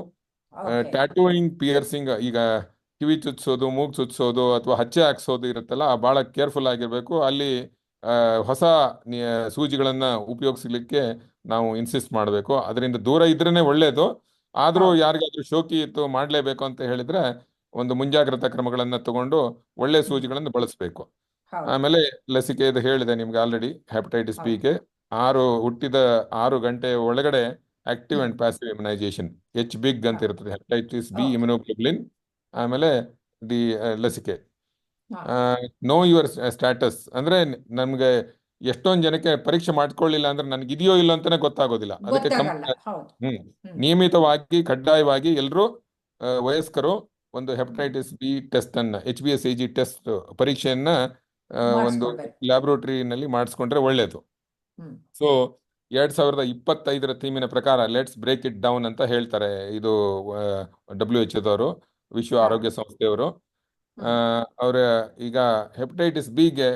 ಟ್ಯಾಟೂಯಿಂಗ್, ಪಿಯರ್ಸಿಂಗ್, ಈಗ ಕಿವಿ ಚುಚ್ಸೋದು, ಮೂಗು ಚುಚ್ಸೋದು ಅಥವಾ ಹಚ್ಚೆ ಹಾಕ್ಸೋದು ಇರುತ್ತಲ್ಲ, ಬಹಳ ಕೇರ್ಫುಲ್ ಆಗಿರ್ಬೇಕು. ಅಲ್ಲಿ ಹೊಸ ಸೂಜಿಗಳನ್ನ ಉಪಯೋಗಿಸ್ಲಿಕ್ಕೆ ನಾವು ಇನ್ಸಿಸ್ಟ್ ಮಾಡಬೇಕು. ಅದರಿಂದ ದೂರ ಇದ್ರೇನೆ ಒಳ್ಳೇದು. ಆದ್ರೂ ಯಾರಿಗಾದ್ರೂ ಶೋಕಿ ಇತ್ತು ಮಾಡ್ಲೇಬೇಕು ಅಂತ ಹೇಳಿದ್ರೆ ಒಂದು ಮುಂಜಾಗ್ರತಾ ಕ್ರಮಗಳನ್ನ ತಗೊಂಡು ಒಳ್ಳೆ ಸೂಜಿಗಳನ್ನು ಬಳಸಬೇಕು. ಆಮೇಲೆ ಲಸಿಕೆ ಇದು ಹೇಳಿದೆ ನಿಮ್ಗೆ ಆಲ್ರೆಡಿ. ಹೆಪಟೈಟಿಸ್ ಬಿಗೆ ಹುಟ್ಟಿದ 6 ಗಂಟೆ ಒಳಗಡೆ active and passive immunisation, H BIG ಅಂತ ಇರ್ತದೆ, ಹೆಪಟೈಟಿಸ್ ಬಿ ಇಮ್ಯುನೋಗ್ಲೋಬ್ಲಿನ್. ಆಮೇಲೆ ಲಸಿಕೆ. ನೋ ಯುವರ್ ಸ್ಟ್ಯಾಟಸ್, ಅಂದ್ರೆ ನಮ್ಗೆ ಎಷ್ಟೊಂದು ಜನಕ್ಕೆ ಪರೀಕ್ಷೆ ಮಾಡ್ಕೊಳ್ಳಿಲ್ಲ ಅಂದ್ರೆ ನನ್ಗೆ ಇದೆಯೋ ಇಲ್ಲ ಅಂತಾನೆ ಗೊತ್ತಾಗೋದಿಲ್ಲ. ಅದಕ್ಕೆ ನಿಯಮಿತವಾಗಿ ಕಡ್ಡಾಯವಾಗಿ ಎಲ್ಲರೂ ವಯಸ್ಕರು ಒಂದು ಹೆಪಟೈಟಿಸ್ ಬಿ ಟೆಸ್ಟ್ ಅನ್ನ, HbSAg ಟೆಸ್ಟ್ ಪರೀಕ್ಷೆಯನ್ನ ಒಂದು ಲ್ಯಾಬ್ರೋಟರಿನಲ್ಲಿ ಮಾಡಿಸ್ಕೊಂಡ್ರೆ ಒಳ್ಳೇದು. ಸೊ 2025 ಥೀಮಿನ ಪ್ರಕಾರ ಲೆಟ್ಸ್ ಬ್ರೇಕ್ ಇಟ್ ಡೌನ್ ಅಂತ ಹೇಳ್ತಾರೆ. ಇದು WHO ದವರು, ವಿಶ್ವ ಆರೋಗ್ಯ ಸಂಸ್ಥೆಯವರು. ಅವರ ಈಗ ಹೆಪಟೈಟಿಸ್ ಬಿಗೆ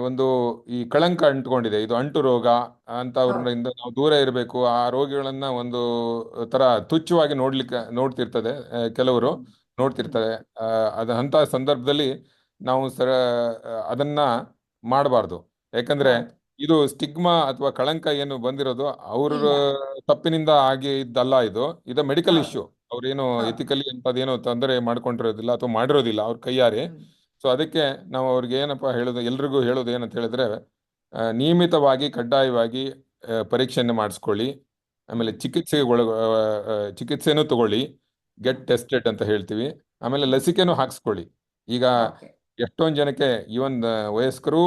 ಒಂದು ಈ ಕಳಂಕ ಅಂಟ್ಕೊಂಡಿದೆ, ಇದು ಅಂಟು ರೋಗ ಅಂತ. ಅವ್ರಿಂದ ನಾವು ದೂರ ಇರಬೇಕು. ಆ ರೋಗಿಗಳನ್ನ ಒಂದು ತರ ತುಚ್ಛವಾಗಿ ನೋಡ್ತಿರ್ತದೆ, ಕೆಲವರು ನೋಡ್ತಿರ್ತಾರೆ. ಅಂತ ಸಂದರ್ಭದಲ್ಲಿ ನಾವು ಅದನ್ನ ಮಾಡಬಾರ್ದು. ಯಾಕಂದ್ರೆ ಇದು ಸ್ಟಿಗ್ಮಾ ಅಥವಾ ಕಳಂಕ ಏನು ಬಂದಿರೋದು ಅವ್ರ ತಪ್ಪಿನಿಂದ ಆಗಿದ್ದಲ್ಲ. ಇದು ಮೆಡಿಕಲ್ ಇಶ್ಯೂ. ಅವ್ರೇನು ಎಥಿಕಲಿ ಅಂತದೇನೋ ತೊಂದರೆ ಮಾಡ್ಕೊಂಡಿರೋದಿಲ್ಲ ಅಥವಾ ಮಾಡಿರೋದಿಲ್ಲ ಅವ್ರ ಕೈಯಾರೆ. ಸೊ ಅದಕ್ಕೆ ನಾವು ಅವ್ರಿಗೆ ಏನಪ್ಪ ಹೇಳೋದು, ಎಲ್ರಿಗೂ ಹೇಳೋದು ಏನಂತ ಹೇಳಿದ್ರೆ, ನಿಯಮಿತವಾಗಿ ಕಡ್ಡಾಯವಾಗಿ ಪರೀಕ್ಷೆಯನ್ನು ಮಾಡಿಸ್ಕೊಳ್ಳಿ. ಆಮೇಲೆ ಚಿಕಿತ್ಸೆನೂ ತಗೊಳ್ಳಿ, ಗೆಟ್ ಟೆಸ್ಟೆಡ್ ಅಂತ ಹೇಳ್ತೀವಿ. ಆಮೇಲೆ ಲಸಿಕೆನೂ ಹಾಕ್ಸ್ಕೊಳ್ಳಿ. ಈಗ ಓಕೆ. ಎಷ್ಟೊಂದು ಜನಕ್ಕೆ ಈವನ್ ವಯಸ್ಕರು,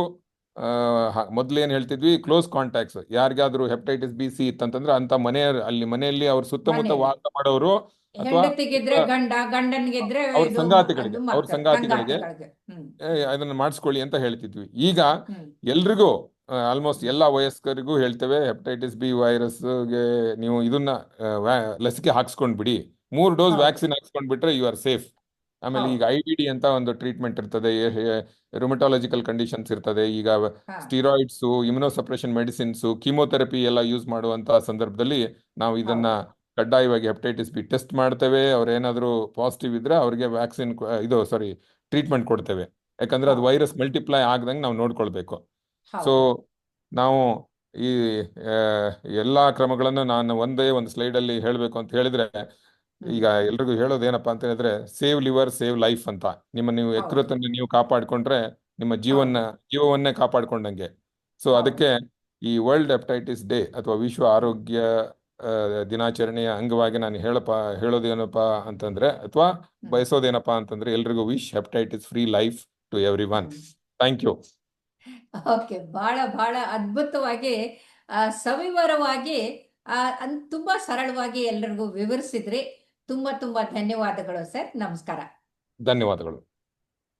ಮೊದಲು ಏನು ಹೇಳ್ತಿದ್ವಿ, ಕ್ಲೋಸ್ ಕಾಂಟ್ಯಾಕ್ಟ್ಸ್, ಯಾರಿಗಾದ್ರೂ ಹೆಪಟೈಟಿಸ್ ಬಿ ಸಿ ಇತ್ತಂತಂದ್ರೆ ಅಂತ ಮನೆಯಲ್ಲಿ ಅವ್ರ ಸುತ್ತಮುತ್ತ ಮನೆಯಲ್ಲಿ ವಾಸ ಮಾಡೋರು ಅಥವಾ ಹೆಂಡತಿಗಿದ್ರೆ ಗಂಡ, ಗಂಡನಿಗಿದ್ರೆ ಅವ್ರ ಇದು ಸಂಗಾತಿಗಳಿಗೆ ಅದು ಅವ್ರ ಮಕ್ಕಳು, ಸಂಗಾತಿಗಳಿಗೆ ಸಂಗಾತಿಗಳಿಗೆ. ಅದನ್ನ ಮಾಡಿಸ್ಕೊಳ್ಳಿ ಅಂತ ಹೇಳ್ತಿದ್ವಿ. ಈಗ ಹ್ಮ್ ಎಲ್ರಿಗೂ, ಆಲ್ಮೋಸ್ಟ್ ಎಲ್ಲ ವಯಸ್ಕರಿಗೂ ಹೇಳ್ತೇವೆ, ಹೆಪಟೈಟಿಸ್ ಬಿ ವೈರಸ್ಗೆ ನೀವು ಇದನ್ನ ಲಸಿಕೆ ಹಾಕ್ಸ್ಕೊಂಡ್ ಬಿಡಿ. 3 ಡೋಸ್ ಹೌದು ವ್ಯಾಕ್ಸಿನ್ ಹಾಕ್ಸ್ಕೊಂಡ್ ಬಿಟ್ರೆ ಯು ಆರ್ ಸೇಫ್. ಆಮೇಲೆ ಈಗ ಹೌದು. IBD ಅಂತ ಒಂದು ಟ್ರೀಟ್ಮೆಂಟ್ ಇರ್ತದೆ, ರುಮಟಾಲಜಿಕಲ್ ಕಂಡೀಷನ್ಸ್ ಇರ್ತದೆ. ಈಗ ಹಾ ಸ್ಟೀರಾಯ್ಡ್ಸು, ಇಮ್ಯುನೋಸಪ್ರೆಷನ್ ಮೆಡಿಸಿನ್ಸು, ಕೀಮೋಥೆರಪಿ ಎಲ್ಲ ಯೂಸ್ ಮಾಡುವಂತ ಸಂದರ್ಭದಲ್ಲಿ ನಾವು ಇದನ್ನ ಹೌದು ಕಡ್ಡಾಯವಾಗಿ ಹೆಪಟೈಟಿಸ್ ಬಿ ಟೆಸ್ಟ್ ಮಾಡ್ತೇವೆ. ಅವ್ರೇನಾದ್ರೂ ಪಾಸಿಟಿವ್ ಇದ್ರೆ ಅವ್ರಿಗೆ ವ್ಯಾಕ್ಸಿನ್, ಟ್ರೀಟ್ಮೆಂಟ್ ಕೊಡ್ತೇವೆ. ಯಾಕಂದ್ರೆ ಅದು ಹೌದು ವೈರಸ್ ಮಲ್ಟಿಪ್ಲೈ ಆಗ್ದಂಗೆ ನಾವು ನೋಡ್ಕೊಳ್ಬೇಕು. ಸೊ ಹೌದು. ನಾವು ಈ ಆ, ಎಲ್ಲಾ ಕ್ರಮಗಳನ್ನು ನಾನು ಒಂದೇ ಒಂದು ಸ್ಲೈಡಲ್ಲಿ ಹೇಳಬೇಕು ಅಂತ ಹೇಳಿದ್ರೆ, ಹ್ಮ್ ಈಗ ಎಲ್ರಿಗೂ ಹೇಳೋದು ಏನಪ್ಪಾ ಅಂತ ಹೇಳಿದ್ರೆ, ಸೇವ್ ಲಿವರ್ ಸೇವ್ ಲೈಫ್ ಅಂತ. ನೀವು ಹೌದು ಯಕೃತನ್ನು ನೀವು ಕಾಪಾಡಿಕೊಂಡ್ರೆ ನಿಮ್ಮ ಹೌದು ಜೀವವನ್ನೇ ಕಾಪಾಡ್ಕೊಂಡಂಗೆ. ಸೊ ಹೌದು. ಅದಕ್ಕೆ ಈ ವರ್ಲ್ಡ್ ಹೆಪಟೈಟಿಸ್ ಡೇ ಅಥವಾ ವಿಶ್ವ ಹ್ಮ್ ಆರೋಗ್ಯ ದಿನಾಚರಣೆಯ ಅಂಗವಾಗಿ ನಾನು ಹೇಳೋದೇನಪ್ಪಾ ಅಂತಂದ್ರೆ, ಅಥವಾ ಹ್ಮ್ ಬಯಸೋದೇನಪ್ಪಾ ಅಂತಂದ್ರೆ, ಎಲ್ರಿಗೂ wish hepatitis free life to everyone. Hmm thank you. Okay. ಬಹಳ ಬಹಳ ಅದ್ಭುತವಾಗಿ, ಸವಿವರವಾಗಿ, ತುಂಬಾ ಸರಳವಾಗಿ ಎಲ್ಲರಿಗೂ ವಿವರಿಸಿದ್ರಿ. ತುಂಬಾ ತುಂಬಾ ಧನ್ಯವಾದಗಳು ಸರ್. ನಮಸ್ಕಾರ. ಧನ್ಯವಾದಗಳು.